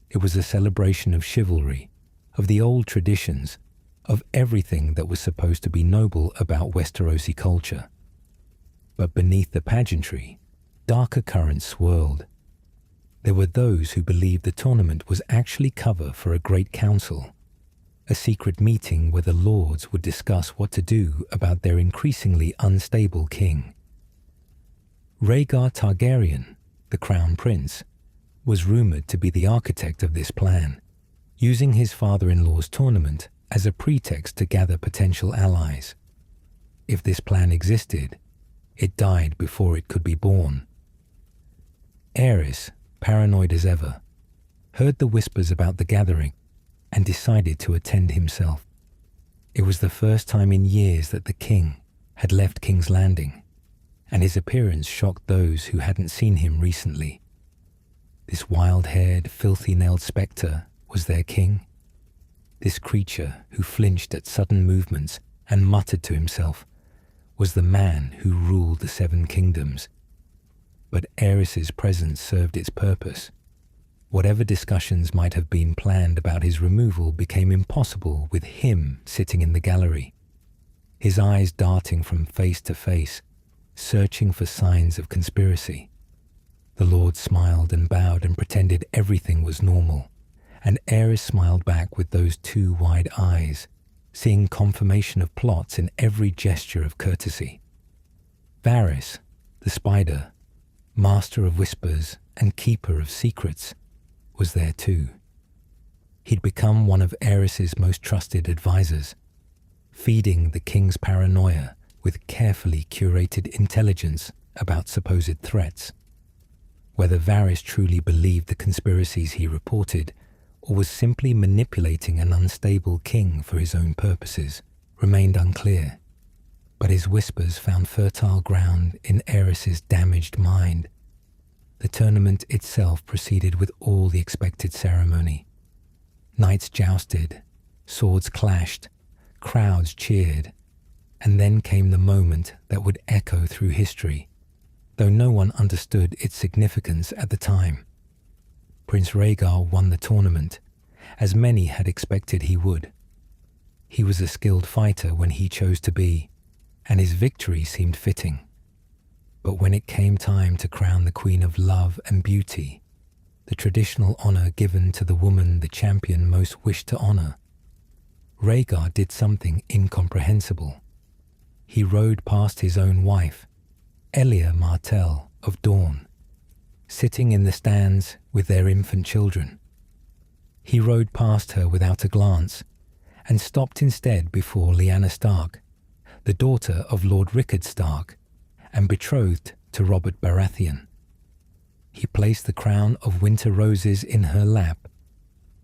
It was a celebration of chivalry, of the old traditions, of everything that was supposed to be noble about Westerosi culture. But beneath the pageantry, darker currents swirled. There were those who believed the tournament was actually cover for a great council, a secret meeting where the lords would discuss what to do about their increasingly unstable king. Rhaegar Targaryen, the crown prince, was rumored to be the architect of this plan, using his father-in-law's tournament as a pretext to gather potential allies. If this plan existed, it died before it could be born. Aerys, paranoid as ever, heard the whispers about the gathering and decided to attend himself. It was the first time in years that the king had left King's Landing, and his appearance shocked those who hadn't seen him recently. This wild-haired, filthy-nailed spectre was their king. This creature who flinched at sudden movements and muttered to himself was the man who ruled the Seven Kingdoms. But Aerys's presence served its purpose. Whatever discussions might have been planned about his removal became impossible with him sitting in the gallery, his eyes darting from face to face, searching for signs of conspiracy. The Lord smiled and bowed and pretended everything was normal, and Aerys smiled back with those two wide eyes, seeing confirmation of plots in every gesture of courtesy. Varys, the spider, master of whispers and keeper of secrets, was there too. He'd become one of Aerys's most trusted advisors, feeding the king's paranoia with carefully curated intelligence about supposed threats. Whether Varys truly believed the conspiracies he reported or was simply manipulating an unstable king for his own purposes remained unclear, but his whispers found fertile ground in Aerys's damaged mind. The tournament itself proceeded with all the expected ceremony. Knights jousted, swords clashed, crowds cheered, and then came the moment that would echo through history, though no one understood its significance at the time. Prince Rhaegar won the tournament, as many had expected he would. He was a skilled fighter when he chose to be, and his victory seemed fitting. But when it came time to crown the Queen of Love and Beauty, the traditional honor given to the woman the champion most wished to honor, Rhaegar did something incomprehensible. He rode past his own wife, Elia Martell of Dawn, sitting in the stands with their infant children. He rode past her without a glance and stopped instead before Lyanna Stark, the daughter of Lord Rickard Stark and betrothed to Robert Baratheon. He placed the crown of winter roses in her lap,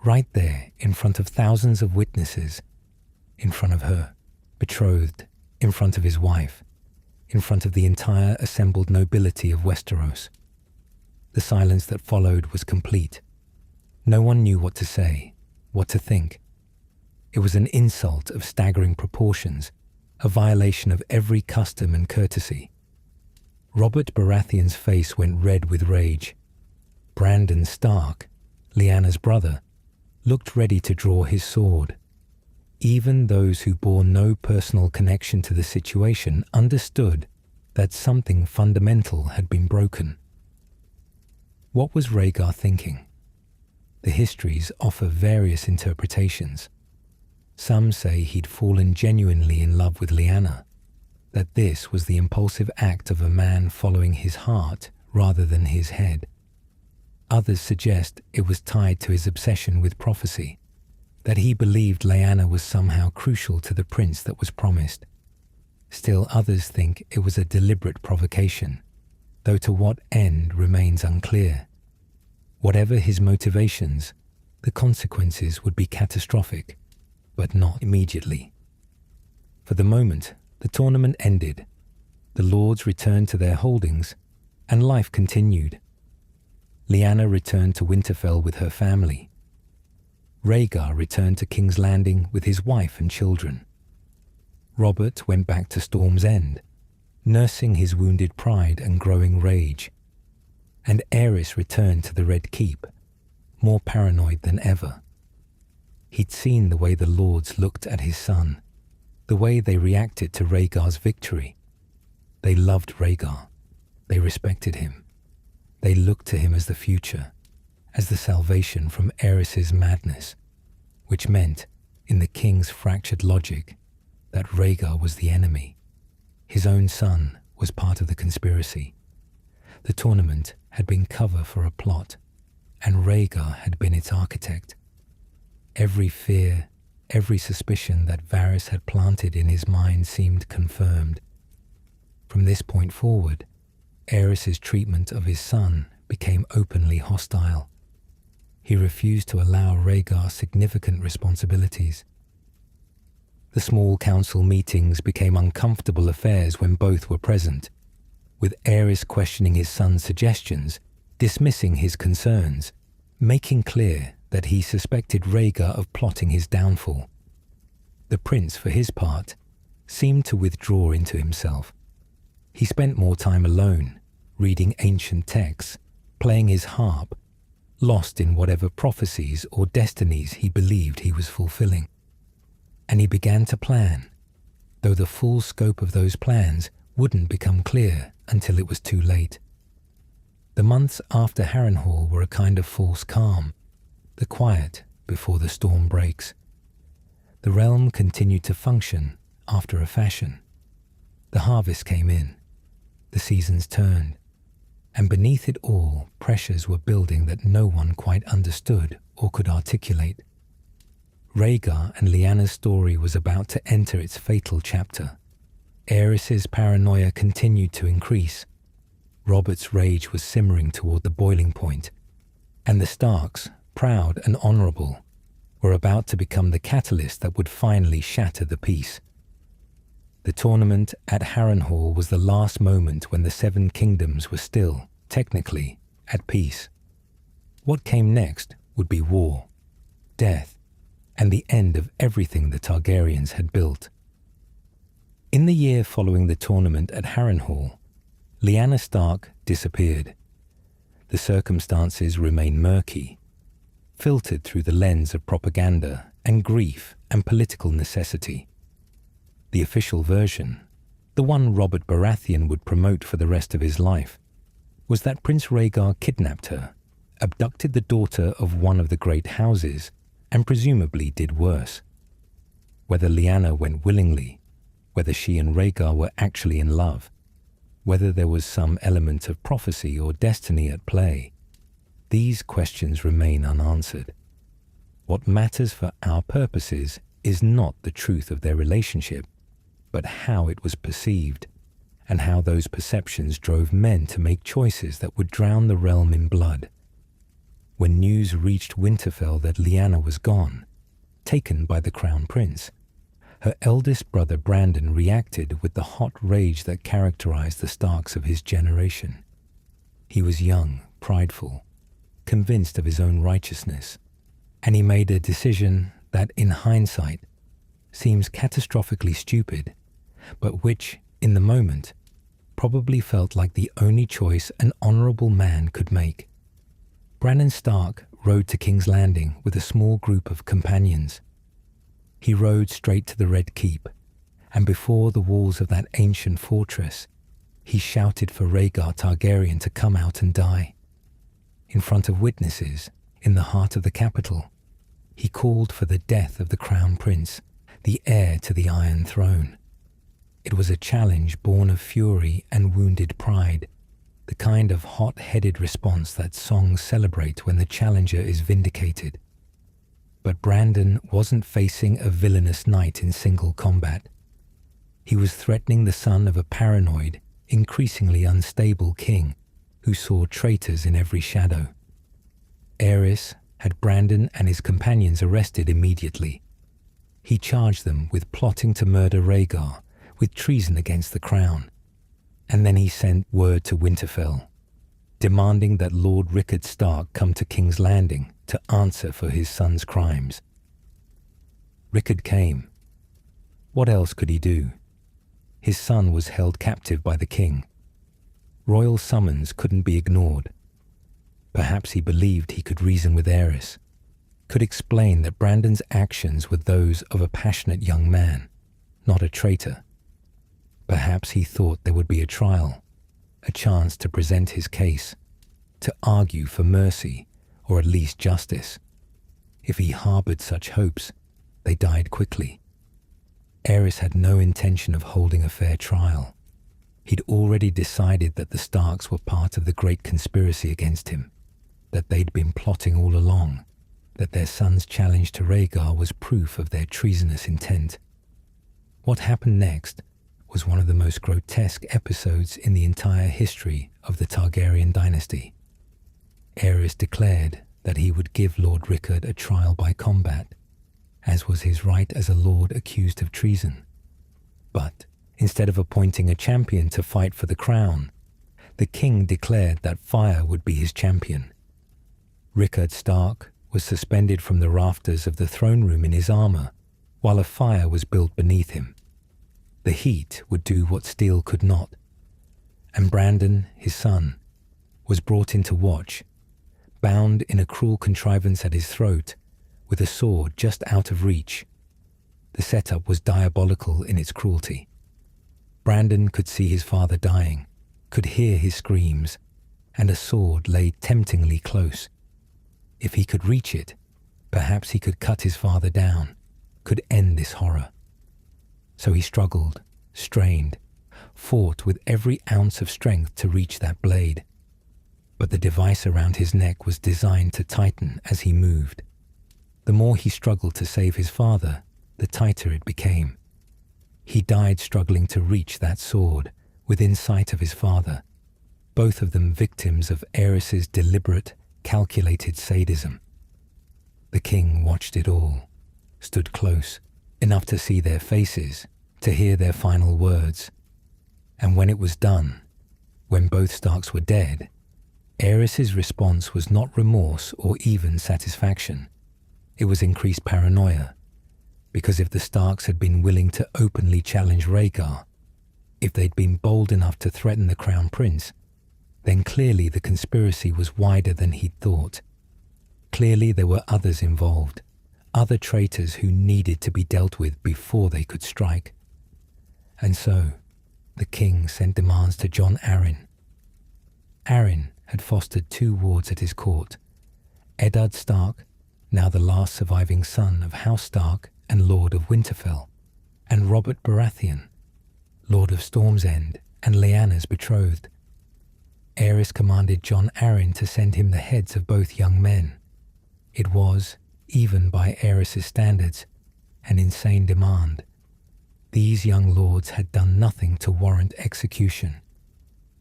right there in front of thousands of witnesses, in front of her, betrothed, in front of his wife, in front of the entire assembled nobility of Westeros. The silence that followed was complete. No one knew what to say, what to think. It was an insult of staggering proportions, a violation of every custom and courtesy. Robert Baratheon's face went red with rage. Brandon Stark, Lyanna's brother, looked ready to draw his sword. Even those who bore no personal connection to the situation understood that something fundamental had been broken. What was Rhaegar thinking? The histories offer various interpretations. Some say he'd fallen genuinely in love with Lyanna, that this was the impulsive act of a man following his heart rather than his head. Others suggest it was tied to his obsession with prophecy, that he believed Lyanna was somehow crucial to the prince that was promised. Still others think it was a deliberate provocation, though to what end remains unclear. Whatever his motivations, the consequences would be catastrophic, but not immediately. For the moment, the tournament ended. The lords returned to their holdings, and life continued. Lyanna returned to Winterfell with her family. Rhaegar returned to King's Landing with his wife and children. Robert went back to Storm's End, nursing his wounded pride and growing rage. And Aerys returned to the Red Keep, more paranoid than ever. He'd seen the way the lords looked at his son, the way they reacted to Rhaegar's victory. They loved Rhaegar. They respected him. They looked to him as the future, as the salvation from Aerys's madness, which meant, in the king's fractured logic, that Rhaegar was the enemy. His own son was part of the conspiracy. The tournament had been cover for a plot, and Rhaegar had been its architect. Every fear, every suspicion that Varys had planted in his mind seemed confirmed. From this point forward, Aerys's treatment of his son became openly hostile. He refused to allow Rhaegar significant responsibilities. The small council meetings became uncomfortable affairs when both were present, with Aerys questioning his son's suggestions, dismissing his concerns, making clear that he suspected Rhaegar of plotting his downfall. The prince, for his part, seemed to withdraw into himself. He spent more time alone, reading ancient texts, playing his harp, lost in whatever prophecies or destinies he believed he was fulfilling. And he began to plan, though the full scope of those plans wouldn't become clear until it was too late. The months after Harrenhal were a kind of false calm, the quiet before the storm breaks. The realm continued to function after a fashion. The harvest came in, the seasons turned, and beneath it all pressures were building that no one quite understood or could articulate. Rhaegar and Lyanna's story was about to enter its fatal chapter. Aerys's paranoia continued to increase. Robert's rage was simmering toward the boiling point, and the Starks, proud and honorable, were about to become the catalyst that would finally shatter the peace. The tournament at Harrenhal was the last moment when the Seven Kingdoms were still, technically, at peace. What came next would be war, death, and the end of everything the Targaryens had built. In the year following the tournament at Harrenhal, Lyanna Stark disappeared. The circumstances remain murky, filtered through the lens of propaganda and grief and political necessity. The official version, the one Robert Baratheon would promote for the rest of his life, was that Prince Rhaegar kidnapped her, abducted the daughter of one of the great houses, and presumably did worse. Whether Lyanna went willingly, whether she and Rhaegar were actually in love, whether there was some element of prophecy or destiny at play, these questions remain unanswered. What matters for our purposes is not the truth of their relationship, but how it was perceived, and how those perceptions drove men to make choices that would drown the realm in blood. When news reached Winterfell that Lyanna was gone, taken by the Crown Prince, her eldest brother Brandon reacted with the hot rage that characterized the Starks of his generation. He was young, prideful, convinced of his own righteousness, and he made a decision that, in hindsight, seems catastrophically stupid, but which, in the moment, probably felt like the only choice an honorable man could make. Brandon Stark rode to King's Landing with a small group of companions. He rode straight to the Red Keep, and before the walls of that ancient fortress, he shouted for Rhaegar Targaryen to come out and die. In front of witnesses, in the heart of the capital, he called for the death of the Crown Prince, the heir to the Iron Throne. It was a challenge born of fury and wounded pride, the kind of hot-headed response that songs celebrate when the challenger is vindicated. But Brandon wasn't facing a villainous knight in single combat. He was threatening the son of a paranoid, increasingly unstable king who saw traitors in every shadow. Aerys had Brandon and his companions arrested immediately. He charged them with plotting to murder Rhaegar, with treason against the crown, and then he sent word to Winterfell, demanding that Lord Rickard Stark come to King's Landing to answer for his son's crimes. Rickard came. What else could he do? His son was held captive by the king. Royal summons couldn't be ignored. Perhaps he believed he could reason with Aerys, could explain that Brandon's actions were those of a passionate young man, not a traitor. Perhaps he thought there would be a trial, a chance to present his case, to argue for mercy or at least justice. If he harbored such hopes, they died quickly. Aerys had no intention of holding a fair trial. He'd already decided that the Starks were part of the great conspiracy against him, that they'd been plotting all along, that their son's challenge to Rhaegar was proof of their treasonous intent. What happened next was one of the most grotesque episodes in the entire history of the Targaryen dynasty. Aerys declared that he would give Lord Rickard a trial by combat, as was his right as a lord accused of treason. But instead of appointing a champion to fight for the crown, the king declared that fire would be his champion. Rickard Stark was suspended from the rafters of the throne room in his armor, while a fire was built beneath him. The heat would do what steel could not, and Brandon, his son, was brought in to watch, bound in a cruel contrivance at his throat, with a sword just out of reach. The setup was diabolical in its cruelty. Brandon could see his father dying, could hear his screams, and a sword lay temptingly close. If he could reach it, perhaps he could cut his father down, could end this horror. So he struggled, strained, fought with every ounce of strength to reach that blade. But the device around his neck was designed to tighten as he moved. The more he struggled to save his father, the tighter it became. He died struggling to reach that sword within sight of his father, both of them victims of Aerys's deliberate, calculated sadism. The king watched it all, stood close, enough to see their faces, to hear their final words. And when it was done, when both Starks were dead, Aerys's response was not remorse or even satisfaction. It was increased paranoia, because if the Starks had been willing to openly challenge Rhaegar, if they'd been bold enough to threaten the Crown Prince, then clearly the conspiracy was wider than he'd thought. Clearly there were others involved, other traitors who needed to be dealt with before they could strike. And so, the king sent demands to Jon Arryn. Arryn had fostered 2 wards at his court, Eddard Stark, now the last surviving son of House Stark and Lord of Winterfell, and Robert Baratheon, Lord of Storm's End and Lyanna's betrothed. Aerys commanded Jon Arryn to send him the heads of both young men. It was, even by Aerys's standards, an insane demand. These young lords had done nothing to warrant execution,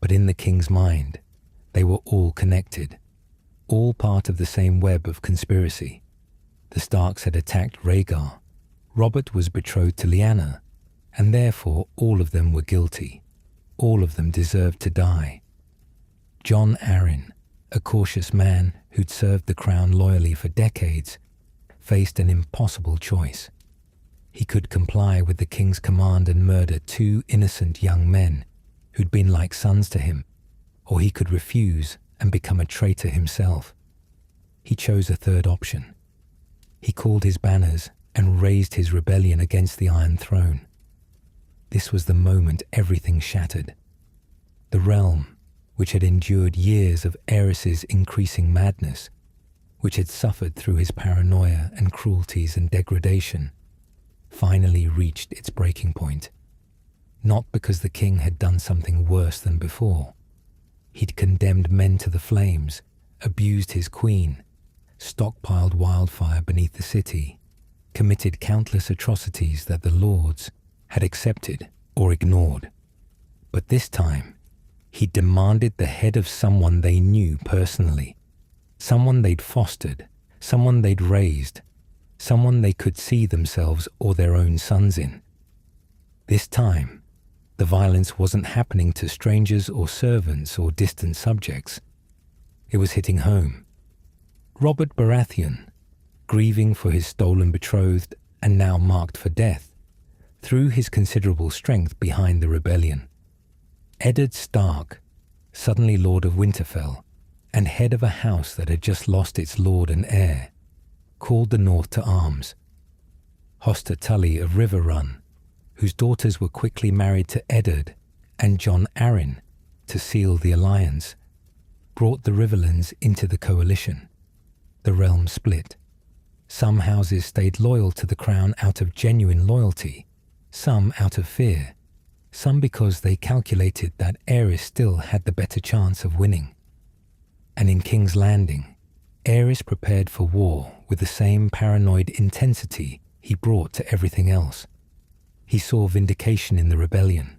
but in the king's mind, they were all connected, all part of the same web of conspiracy. The Starks had attacked Rhaegar, Robert was betrothed to Lyanna, and therefore all of them were guilty. All of them deserved to die. Jon Arryn, a cautious man who'd served the crown loyally for decades, faced an impossible choice. He could comply with the king's command and murder 2 innocent young men who'd been like sons to him, or he could refuse and become a traitor himself. He chose a third option. He called his banners and raised his rebellion against the Iron Throne. This was the moment everything shattered. The realm, which had endured years of Aerys's increasing madness, which had suffered through his paranoia and cruelties and degradation, finally reached its breaking point. Not because the king had done something worse than before. He'd condemned men to the flames, abused his queen, stockpiled wildfire beneath the city, committed countless atrocities that the lords had accepted or ignored. But this time, he demanded the head of someone they knew personally, someone they'd fostered, someone they'd raised, someone they could see themselves or their own sons in. This time, the violence wasn't happening to strangers or servants or distant subjects. It was hitting home. Robert Baratheon, grieving for his stolen betrothed and now marked for death, threw his considerable strength behind the rebellion. Eddard Stark, suddenly Lord of Winterfell and head of a house that had just lost its lord and heir, called the North to arms. Hoster Tully of Riverrun, whose daughters were quickly married to Eddard and Jon Arryn to seal the alliance, brought the Riverlands into the coalition. The realm split. Some houses stayed loyal to the crown out of genuine loyalty, some out of fear, some because they calculated that Aerys still had the better chance of winning. And in King's Landing, Aerys prepared for war with the same paranoid intensity he brought to everything else. He saw vindication in the rebellion.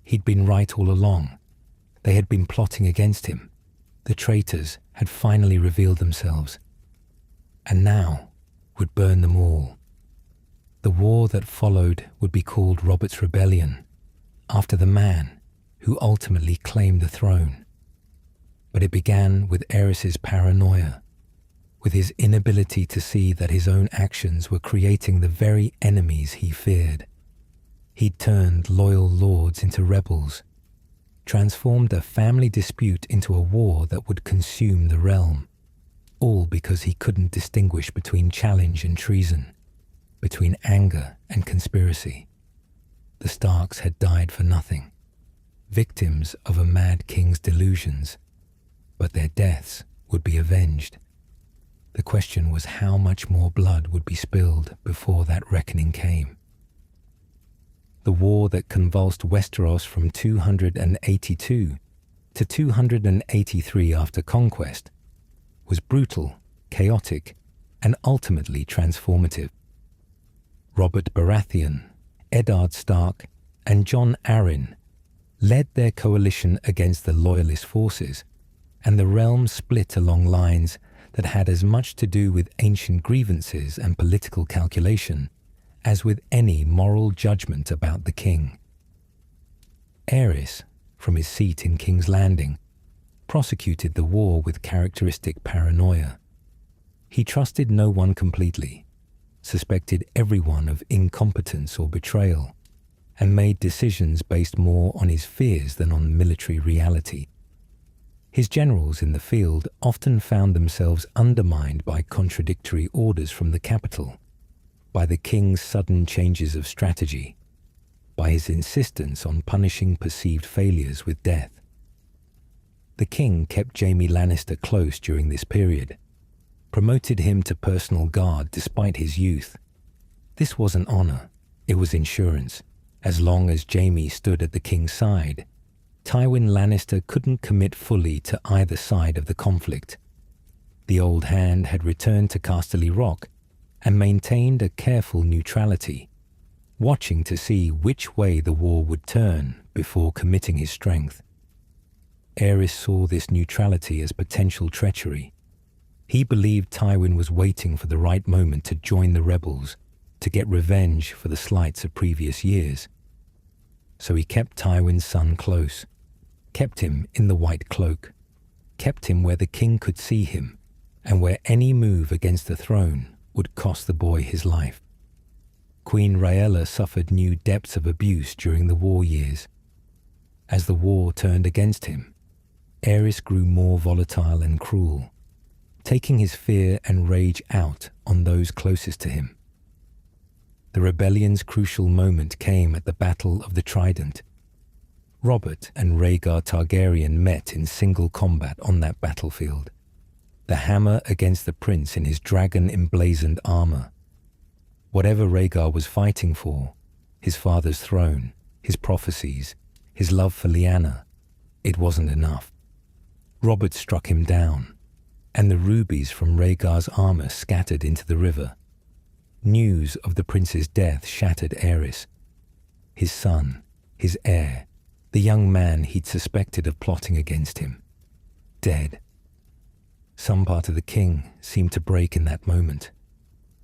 He'd been right all along. They had been plotting against him. The traitors had finally revealed themselves, and now would burn them all. The war that followed would be called Robert's Rebellion, after the man who ultimately claimed the throne. But it began with Aerys's paranoia, with his inability to see that his own actions were creating the very enemies he feared. He'd turned loyal lords into rebels, transformed a family dispute into a war that would consume the realm, all because he couldn't distinguish between challenge and treason, between anger and conspiracy. The Starks had died for nothing, victims of a mad king's delusions, but their deaths would be avenged. The question was how much more blood would be spilled before that reckoning came. The war that convulsed Westeros from 282 to 283 after conquest was brutal, chaotic, and ultimately transformative. Robert Baratheon, Eddard Stark, and Jon Arryn led their coalition against the Loyalist forces, and the realm split along lines that had as much to do with ancient grievances and political calculation as with any moral judgment about the king. Aerys, from his seat in King's Landing, prosecuted the war with characteristic paranoia. He trusted no one completely, suspected everyone of incompetence or betrayal, and made decisions based more on his fears than on military reality. His generals in the field often found themselves undermined by contradictory orders from the capital, by the king's sudden changes of strategy, by his insistence on punishing perceived failures with death. The king kept Jaime Lannister close during this period, promoted him to personal guard despite his youth. This wasn't honor, it was insurance. As long as Jaime stood at the king's side, Tywin Lannister couldn't commit fully to either side of the conflict. The old hand had returned to Casterly Rock and maintained a careful neutrality, watching to see which way the war would turn before committing his strength. Aerys saw this neutrality as potential treachery. He believed Tywin was waiting for the right moment to join the rebels, to get revenge for the slights of previous years. So he kept Tywin's son close, kept him in the White Cloak, kept him where the king could see him, and where any move against the throne would cost the boy his life. Queen Rhaella suffered new depths of abuse during the war years. As the war turned against him, Aerys grew more volatile and cruel, taking his fear and rage out on those closest to him. The rebellion's crucial moment came at the Battle of the Trident. Robert and Rhaegar Targaryen met in single combat on that battlefield, the hammer against the prince in his dragon-emblazoned armor. Whatever Rhaegar was fighting for, his father's throne, his prophecies, his love for Lyanna, it wasn't enough. Robert struck him down, and the rubies from Rhaegar's armor scattered into the river. News of the prince's death shattered Aerys. His son, his heir, the young man he'd suspected of plotting against him, dead. Some part of the king seemed to break in that moment,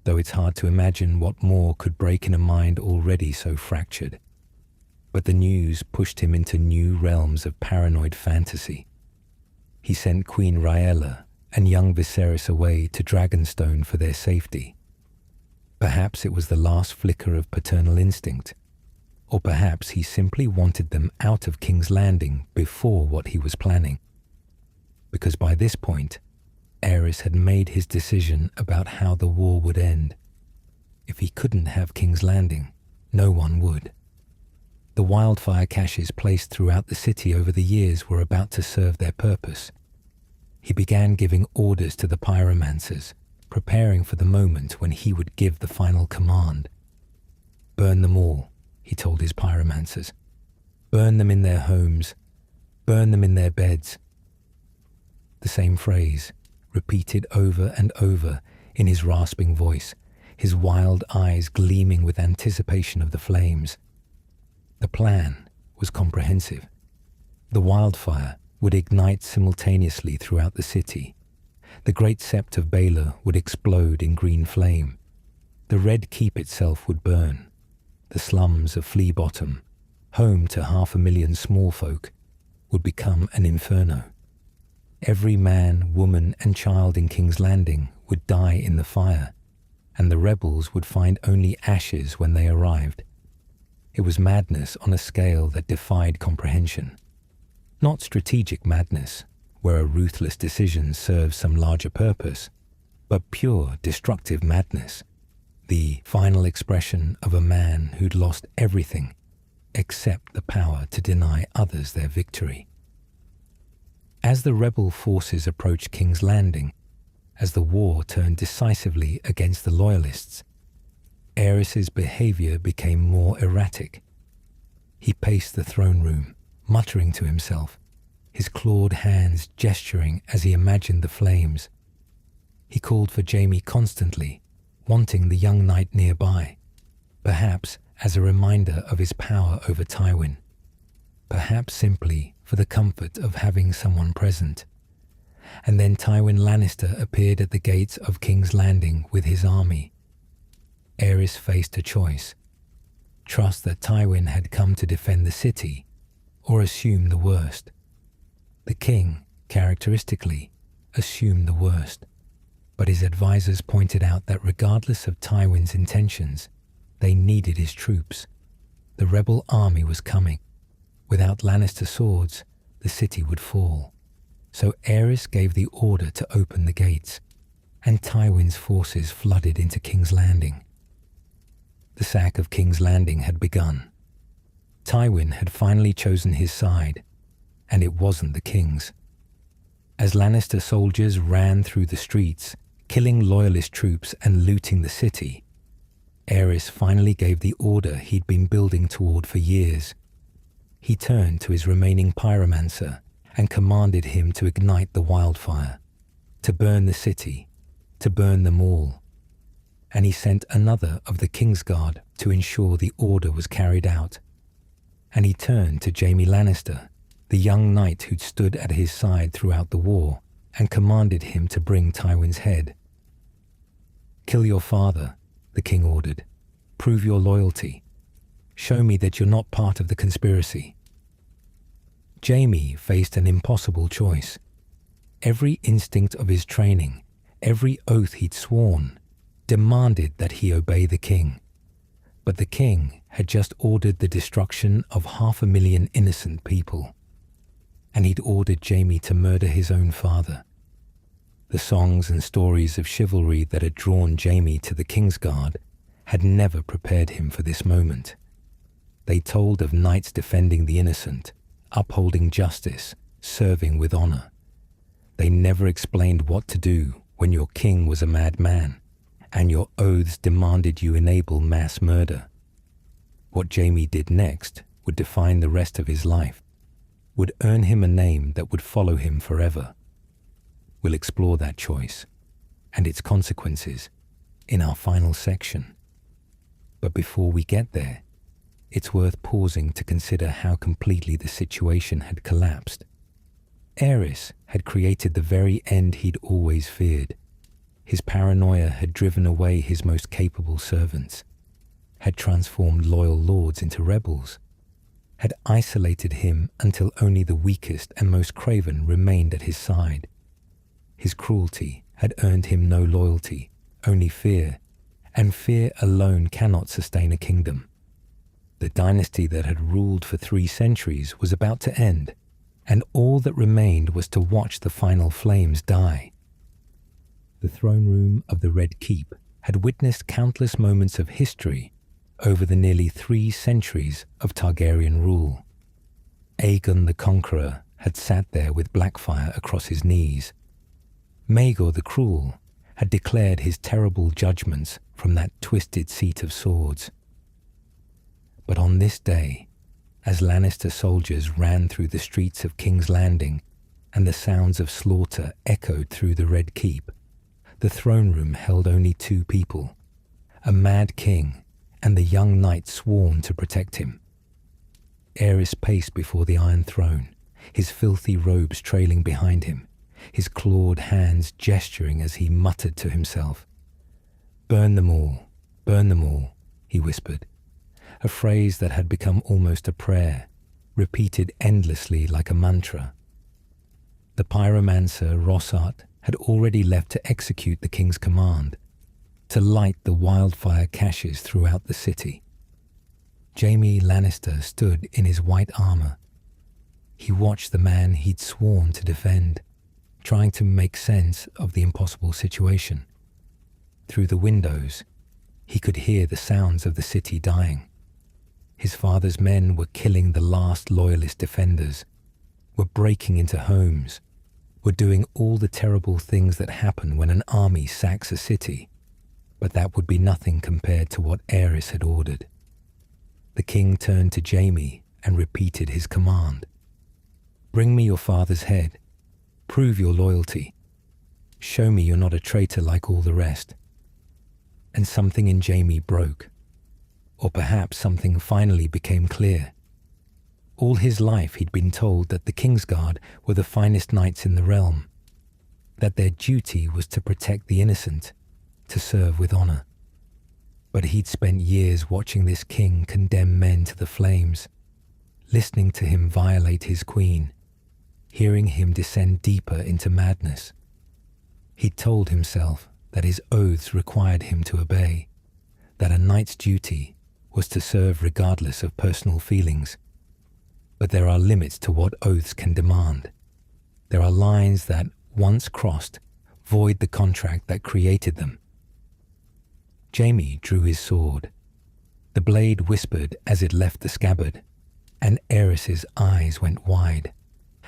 though it's hard to imagine what more could break in a mind already so fractured. But the news pushed him into new realms of paranoid fantasy. He sent Queen Rhaella and young Viserys away to Dragonstone for their safety. Perhaps it was the last flicker of paternal instinct, or perhaps he simply wanted them out of King's Landing before what he was planning. Because by this point, Aerys had made his decision about how the war would end. If he couldn't have King's Landing, no one would. The wildfire caches placed throughout the city over the years were about to serve their purpose. He began giving orders to the pyromancers, preparing for the moment when he would give the final command. "Burn them all," he told his pyromancers. "Burn them in their homes. Burn them in their beds." The same phrase, repeated over and over in his rasping voice, his wild eyes gleaming with anticipation of the flames. The plan was comprehensive. The wildfire would ignite simultaneously throughout the city. The great sept of Baelor would explode in green flame. The Red Keep itself would burn. The slums of Flea Bottom, home to 500,000 small folk, would become an inferno. Every man, woman, and child in King's Landing would die in the fire, and the rebels would find only ashes when they arrived. It was madness on a scale that defied comprehension. Not strategic madness, where a ruthless decision serves some larger purpose, but pure destructive madness, the final expression of a man who'd lost everything except the power to deny others their victory. As the rebel forces approached King's Landing, as the war turned decisively against the loyalists, Aerys's behavior became more erratic. He paced the throne room, muttering to himself, his clawed hands gesturing as he imagined the flames. He called for Jaime constantly, wanting the young knight nearby, perhaps as a reminder of his power over Tywin, perhaps simply for the comfort of having someone present. And then Tywin Lannister appeared at the gates of King's Landing with his army. Aerys faced a choice: trust that Tywin had come to defend the city, or assume the worst. The king, characteristically, assumed the worst, but his advisors pointed out that regardless of Tywin's intentions, they needed his troops. The rebel army was coming. Without Lannister swords, the city would fall. So Aerys gave the order to open the gates, and Tywin's forces flooded into King's Landing. The sack of King's Landing had begun. Tywin had finally chosen his side, and it wasn't the king's. As Lannister soldiers ran through the streets, killing loyalist troops and looting the city, Aerys finally gave the order he'd been building toward for years. He turned to his remaining pyromancer and commanded him to ignite the wildfire, to burn the city, to burn them all. And he sent another of the Kingsguard to ensure the order was carried out. And he turned to Jaime Lannister, the young knight who'd stood at his side throughout the war, and commanded him to bring Tywin's head. "Kill your father," the king ordered. "Prove your loyalty. Show me that you're not part of the conspiracy." Jaime faced an impossible choice. Every instinct of his training, every oath he'd sworn, demanded that he obey the king. But the king had just ordered the destruction of 500,000 innocent people, and he'd ordered Jaime to murder his own father. The songs and stories of chivalry that had drawn Jaime to the Kingsguard had never prepared him for this moment. They told of knights defending the innocent, upholding justice, serving with honor. They never explained what to do when your king was a madman, and your oaths demanded you enable mass murder. What Jaime did next would define the rest of his life. would earn him a name that would follow him forever. We'll explore that choice and its consequences in our final section. But before we get there, it's worth pausing to consider how completely the situation had collapsed. Aerys had created the very end he'd always feared. His paranoia had driven away his most capable servants, had transformed loyal lords into rebels, had isolated him until only the weakest and most craven remained at his side. His cruelty had earned him no loyalty, only fear, and fear alone cannot sustain a kingdom. The dynasty that had ruled for 3 centuries was about to end, and all that remained was to watch the final flames die. The throne room of the Red Keep had witnessed countless moments of history over the nearly 3 centuries of Targaryen rule. Aegon the Conqueror had sat there with Blackfyre across his knees. Maegor the Cruel had declared his terrible judgments from that twisted seat of swords. But on this day, as Lannister soldiers ran through the streets of King's Landing and the sounds of slaughter echoed through the Red Keep, the throne room held only 2 people, a mad king and the young knight sworn to protect him. Aerys paced before the Iron Throne, his filthy robes trailing behind him, his clawed hands gesturing as he muttered to himself. burn them all," he whispered, a phrase that had become almost a prayer, repeated endlessly like a mantra. The pyromancer Rossart had already left to execute the king's command, to light the wildfire caches throughout the city. Jaime Lannister stood in his white armor. He watched the man he'd sworn to defend, trying to make sense of the impossible situation. Through the windows, he could hear the sounds of the city dying. His father's men were killing the last loyalist defenders, were breaking into homes, were doing all the terrible things that happen when an army sacks a city, but that would be nothing compared to what Aerys had ordered. The king turned to Jaime and repeated his command. "Bring me your father's head. Prove your loyalty. Show me you're not a traitor like all the rest." And something in Jaime broke. Or perhaps something finally became clear. All his life he'd been told that the Kingsguard were the finest knights in the realm, that their duty was to protect the innocent, to serve with honor. But he'd spent years watching this king condemn men to the flames, listening to him violate his queen, hearing him descend deeper into madness. He'd told himself that his oaths required him to obey, that a knight's duty was to serve regardless of personal feelings. But there are limits to what oaths can demand. There are lines that, once crossed, void the contract that created them. Jaime drew his sword. The blade whispered as it left the scabbard, and Aerys's eyes went wide.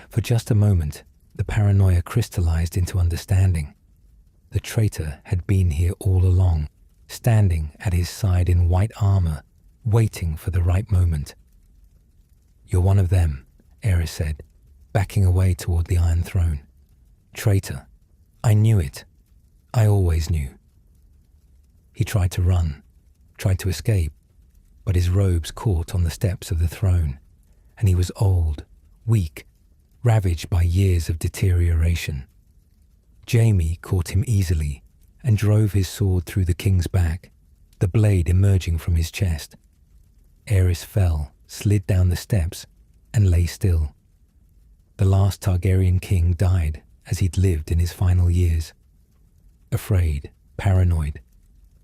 For just a moment, the paranoia crystallized into understanding. The traitor had been here all along, standing at his side in white armor, waiting for the right moment. "You're one of them," Aerys said, backing away toward the Iron Throne. "Traitor. I knew it. I always knew." He tried to run, tried to escape, but his robes caught on the steps of the throne, and he was old, weak, ravaged by years of deterioration. Jaime caught him easily and drove his sword through the king's back, the blade emerging from his chest. Aerys fell, slid down the steps, and lay still. The last Targaryen king died as he'd lived in his final years. Afraid, paranoid,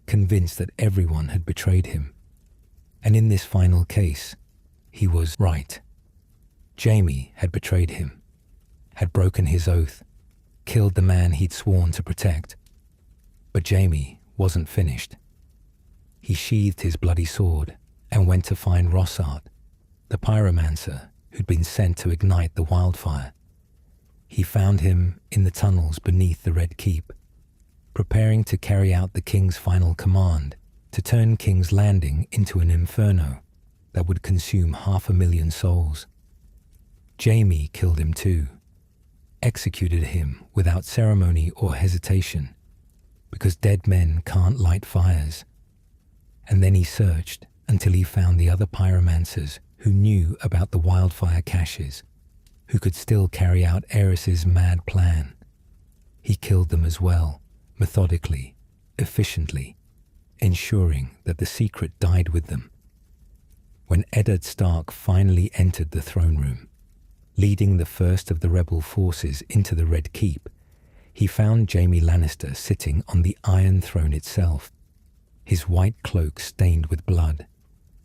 convinced that everyone had betrayed him. And in this final case, he was right. Jaime had betrayed him, had broken his oath, killed the man he'd sworn to protect. But Jaime wasn't finished. He sheathed his bloody sword and went to find Rossart, the pyromancer who'd been sent to ignite the wildfire. He found him in the tunnels beneath the Red Keep, preparing to carry out the king's final command to turn King's Landing into an inferno that would consume 500,000 souls. Jaime killed him too, executed him without ceremony or hesitation, because dead men can't light fires. And then he searched until he found the other pyromancers who knew about the wildfire caches, who could still carry out Aerys's mad plan. He killed them as well, methodically, efficiently, ensuring that the secret died with them. When Eddard Stark finally entered the throne room, leading the first of the rebel forces into the Red Keep, he found Jaime Lannister sitting on the Iron Throne itself, his white cloak stained with blood,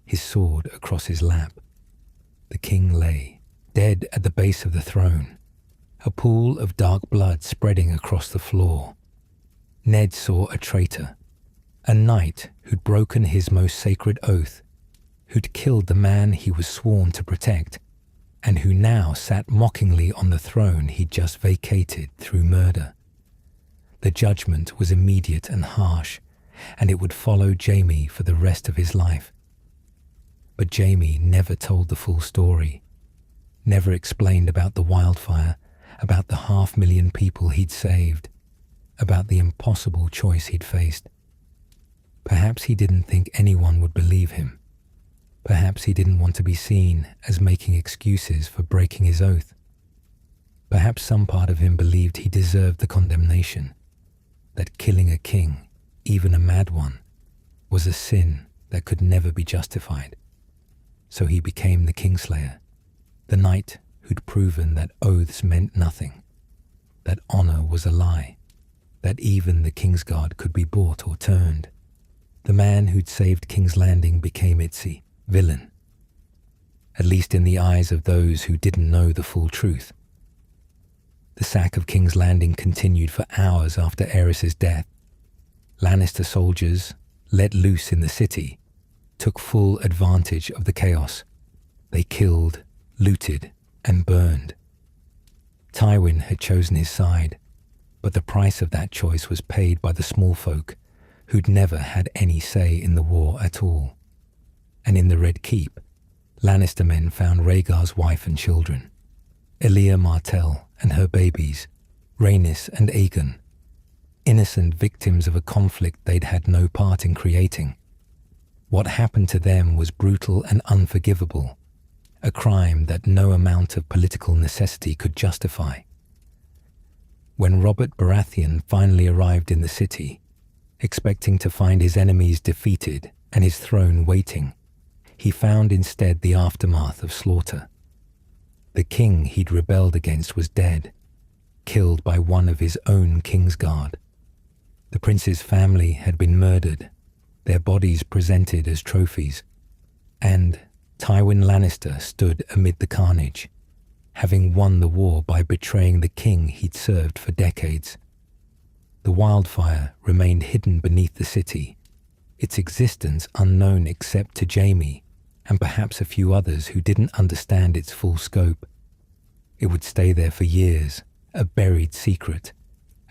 his sword across his lap. The king lay, dead at the base of the throne, a pool of dark blood spreading across the floor. Ned saw a traitor, a knight who'd broken his most sacred oath, who'd killed the man he was sworn to protect, and who now sat mockingly on the throne he'd just vacated through murder. The judgment was immediate and harsh, and it would follow Jaime for the rest of his life. But Jaime never told the full story, never explained about the wildfire, about the 500,000 people he'd saved, about the impossible choice he'd faced. Perhaps he didn't think anyone would believe him. Perhaps he didn't want to be seen as making excuses for breaking his oath. Perhaps some part of him believed he deserved the condemnation, that killing a king, even a mad one, was a sin that could never be justified. So he became the Kingslayer, the knight who'd proven that oaths meant nothing, that honor was a lie, that even the Kingsguard could be bought or turned. The man who'd saved King's Landing became its villain, at least in the eyes of those who didn't know the full truth. The sack of King's Landing continued for hours after Aerys's death. Lannister soldiers, let loose in the city, took full advantage of the chaos. They killed, looted, and burned. Tywin had chosen his side, but the price of that choice was paid by the small folk who'd never had any say in the war at all. And in the Red Keep, Lannister men found Rhaegar's wife and children, Elia Martell and her babies, Rhaenys and Aegon, innocent victims of a conflict they'd had no part in creating. What happened to them was brutal and unforgivable, a crime that no amount of political necessity could justify. When Robert Baratheon finally arrived in the city, expecting to find his enemies defeated and his throne waiting, he found instead the aftermath of slaughter. The king he'd rebelled against was dead, killed by one of his own Kingsguard. The prince's family had been murdered, their bodies presented as trophies, and Tywin Lannister stood amid the carnage, having won the war by betraying the king he'd served for decades. The wildfire remained hidden beneath the city, its existence unknown except to Jaime and perhaps a few others who didn't understand its full scope. It would stay there for years, a buried secret,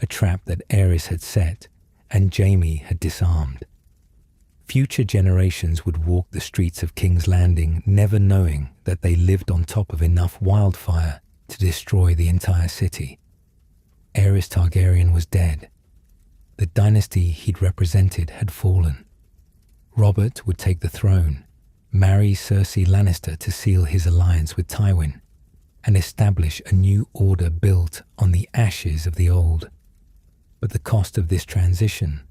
a trap that Aerys had set and Jaime had disarmed. Future generations would walk the streets of King's Landing never knowing that they lived on top of enough wildfire to destroy the entire city. Aerys Targaryen was dead. The dynasty he'd represented had fallen. Robert would take the throne, marry Cersei Lannister to seal his alliance with Tywin, and establish a new order built on the ashes of the old. But the cost of this transition,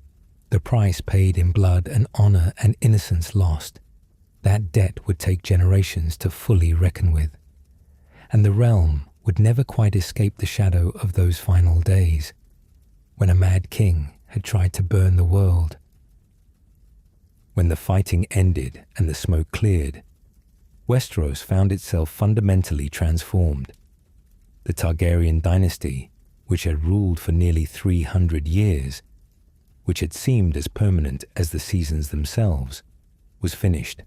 the price paid in blood and honor and innocence lost, that debt would take generations to fully reckon with. And the realm would never quite escape the shadow of those final days, when a mad king had tried to burn the world. When the fighting ended and the smoke cleared, Westeros found itself fundamentally transformed. The Targaryen dynasty, which had ruled for nearly 300 years, which had seemed as permanent as the seasons themselves, was finished.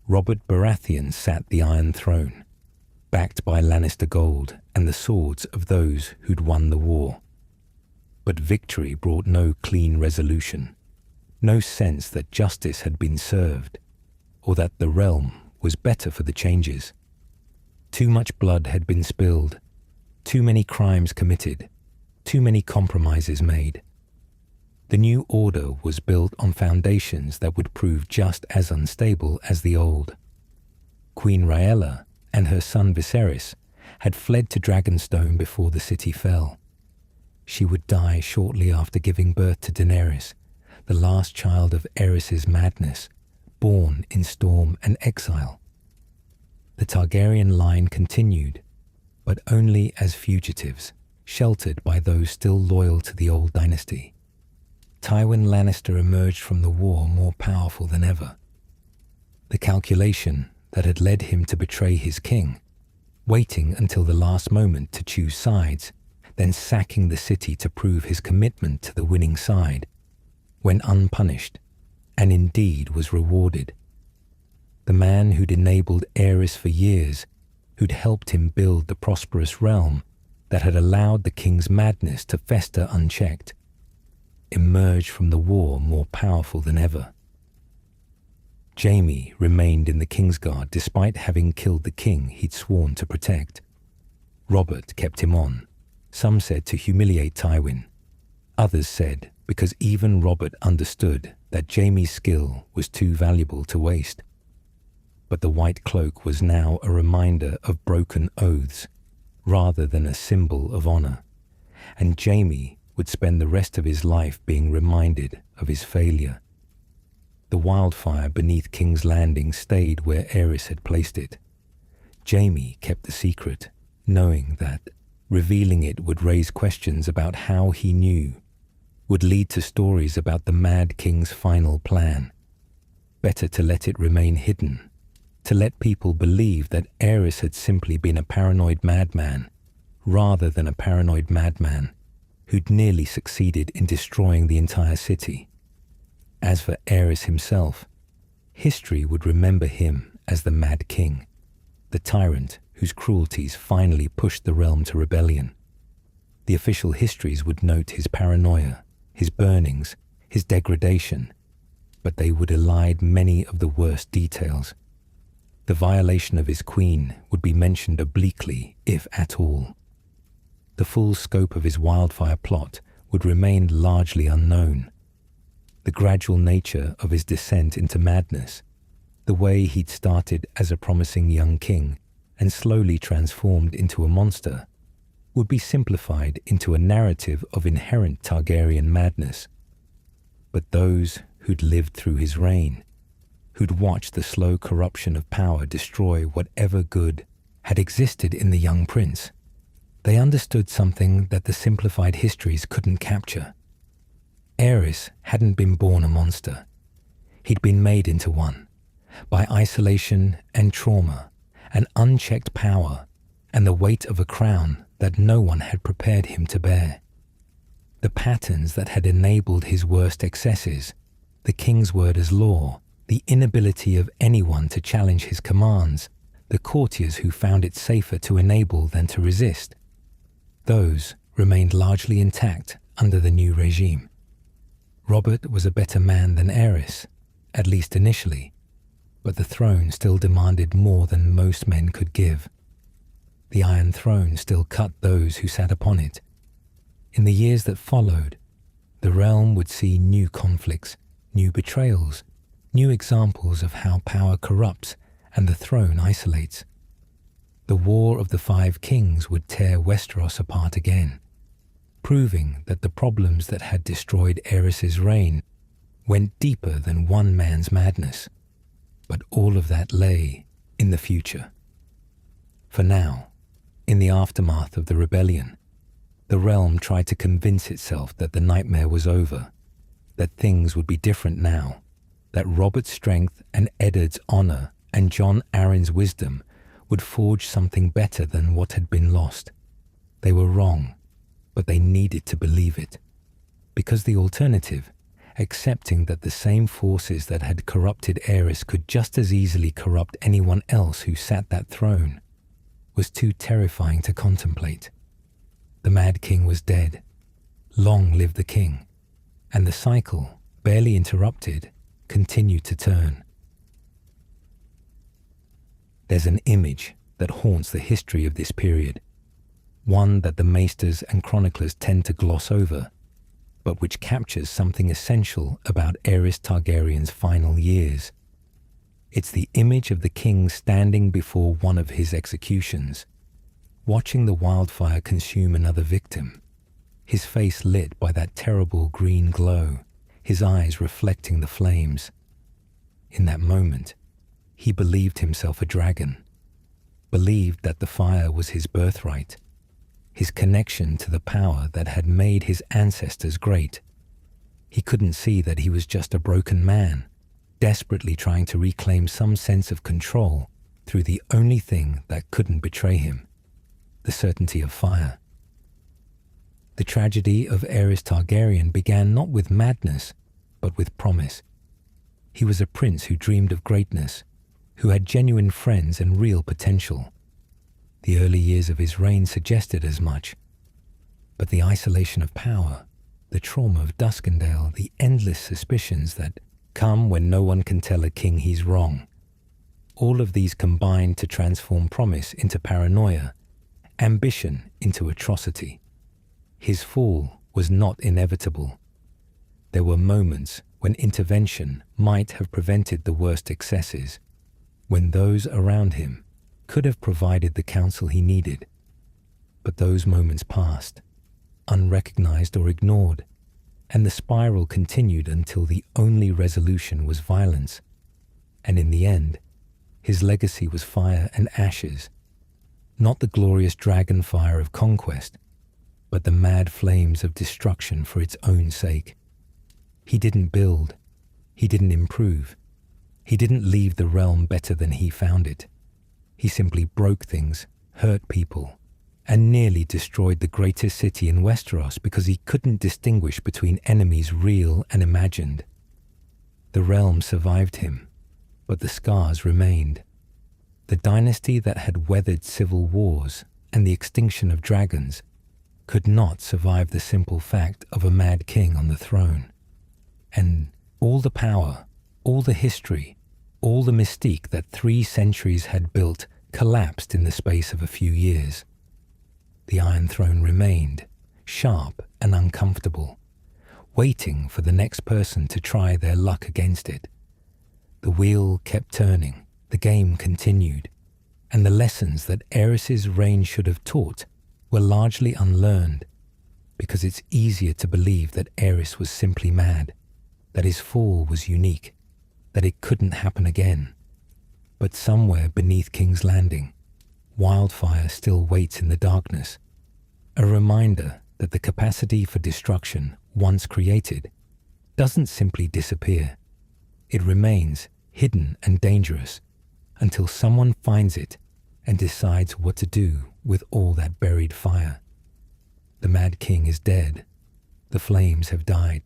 Robert Baratheon sat the Iron Throne, backed by Lannister gold and the swords of those who'd won the war. But victory brought no clean resolution, no sense that justice had been served, or that the realm was better for the changes. Too much blood had been spilled, too many crimes committed, too many compromises made. The new order was built on foundations that would prove just as unstable as the old. Queen Rhaella and her son Viserys had fled to Dragonstone before the city fell. She would die shortly after giving birth to Daenerys, the last child of Aerys' madness, born in storm and exile. The Targaryen line continued, but only as fugitives, sheltered by those still loyal to the old dynasty. Tywin Lannister emerged from the war more powerful than ever. The calculation that had led him to betray his king, waiting until the last moment to choose sides, then sacking the city to prove his commitment to the winning side, went unpunished, and indeed was rewarded. The man who'd enabled Aerys for years, who'd helped him build the prosperous realm that had allowed the king's madness to fester unchecked, emerged from the war more powerful than ever. Jaime remained in the Kingsguard despite having killed the king he'd sworn to protect. Robert kept him on, some said to humiliate Tywin. Others said because even Robert understood that Jaime's skill was too valuable to waste. But the white cloak was now a reminder of broken oaths, rather than a symbol of honor, and Jaime would spend the rest of his life being reminded of his failure. The wildfire beneath King's Landing stayed where Aerys had placed it. Jaime kept the secret, knowing that revealing it would raise questions about how he knew, would lead to stories about the Mad King's final plan. Better to let it remain hidden, to let people believe that Aerys had simply been a paranoid madman, rather than a paranoid madman who'd nearly succeeded in destroying the entire city. As for Aerys himself, history would remember him as the Mad King, the tyrant whose cruelties finally pushed the realm to rebellion. The official histories would note his paranoia, his burnings, his degradation, but they would elide many of the worst details. The violation of his queen would be mentioned obliquely, if at all. The full scope of his wildfire plot would remain largely unknown. The gradual nature of his descent into madness, the way he'd started as a promising young king and slowly transformed into a monster, would be simplified into a narrative of inherent Targaryen madness. But those who'd lived through his reign, who'd watched the slow corruption of power destroy whatever good had existed in the young prince, they understood something that the simplified histories couldn't capture. Aerys hadn't been born a monster. He'd been made into one, by isolation and trauma, and unchecked power, and the weight of a crown that no one had prepared him to bear. The patterns that had enabled his worst excesses, the king's word as law, the inability of anyone to challenge his commands, the courtiers who found it safer to enable than to resist, those remained largely intact under the new regime. Robert was a better man than Aerys, at least initially, but the throne still demanded more than most men could give. The Iron Throne still cut those who sat upon it. In the years that followed, the realm would see new conflicts, new betrayals, new examples of how power corrupts and the throne isolates. The War of the Five Kings would tear Westeros apart again, proving that the problems that had destroyed Aerys' reign went deeper than one man's madness. But all of that lay in the future. For now, in the aftermath of the rebellion, the realm tried to convince itself that the nightmare was over, that things would be different now, that Robert's strength and Eddard's honor and Jon Arryn's wisdom would forge something better than what had been lost. They were wrong, but they needed to believe it, because the alternative, accepting that the same forces that had corrupted Aerys could just as easily corrupt anyone else who sat that throne, was too terrifying to contemplate. The Mad King was dead. Long live the king, and the cycle, barely interrupted, continued to turn. There's an image that haunts the history of this period, one that the maesters and chroniclers tend to gloss over, but which captures something essential about Aerys Targaryen's final years. It's the image of the king standing before one of his executions, watching the wildfire consume another victim, his face lit by that terrible green glow, his eyes reflecting the flames. In that moment, he believed himself a dragon, believed that the fire was his birthright, his connection to the power that had made his ancestors great. He couldn't see that he was just a broken man, desperately trying to reclaim some sense of control through the only thing that couldn't betray him, the certainty of fire. The tragedy of Aerys Targaryen began not with madness, but with promise. He was a prince who dreamed of greatness, who had genuine friends and real potential. The early years of his reign suggested as much. But the isolation of power, the trauma of Duskendale, the endless suspicions that come when no one can tell a king he's wrong, all of these combined to transform promise into paranoia, ambition into atrocity. His fall was not inevitable. There were moments when intervention might have prevented the worst excesses, when those around him could have provided the counsel he needed. But those moments passed, unrecognized or ignored, and the spiral continued until the only resolution was violence. And in the end, his legacy was fire and ashes, not the glorious dragon fire of conquest, but the mad flames of destruction for its own sake. He didn't build, he didn't improve, he didn't leave the realm better than he found it. He simply broke things, hurt people, and nearly destroyed the greatest city in Westeros because he couldn't distinguish between enemies real and imagined. The realm survived him, but the scars remained. The dynasty that had weathered civil wars and the extinction of dragons could not survive the simple fact of a mad king on the throne. And all the power, all the history, all the mystique that 3 centuries had built collapsed in the space of a few years. The Iron Throne remained, sharp and uncomfortable, waiting for the next person to try their luck against it. The wheel kept turning, the game continued, and the lessons that Aerys's reign should have taught were largely unlearned, because it's easier to believe that Aerys was simply mad, that his fall was unique, that it couldn't happen again. But somewhere beneath King's Landing, wildfire still waits in the darkness, a reminder that the capacity for destruction, once created, doesn't simply disappear. It remains hidden and dangerous until someone finds it and decides what to do with all that buried fire. The Mad King is dead, the flames have died,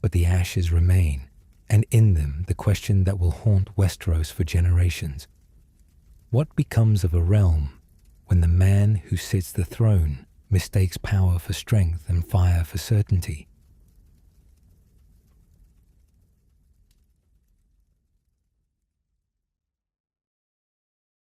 but the ashes remain, and in them the question that will haunt Westeros for generations. What becomes of a realm when the man who sits the throne mistakes power for strength and fire for certainty?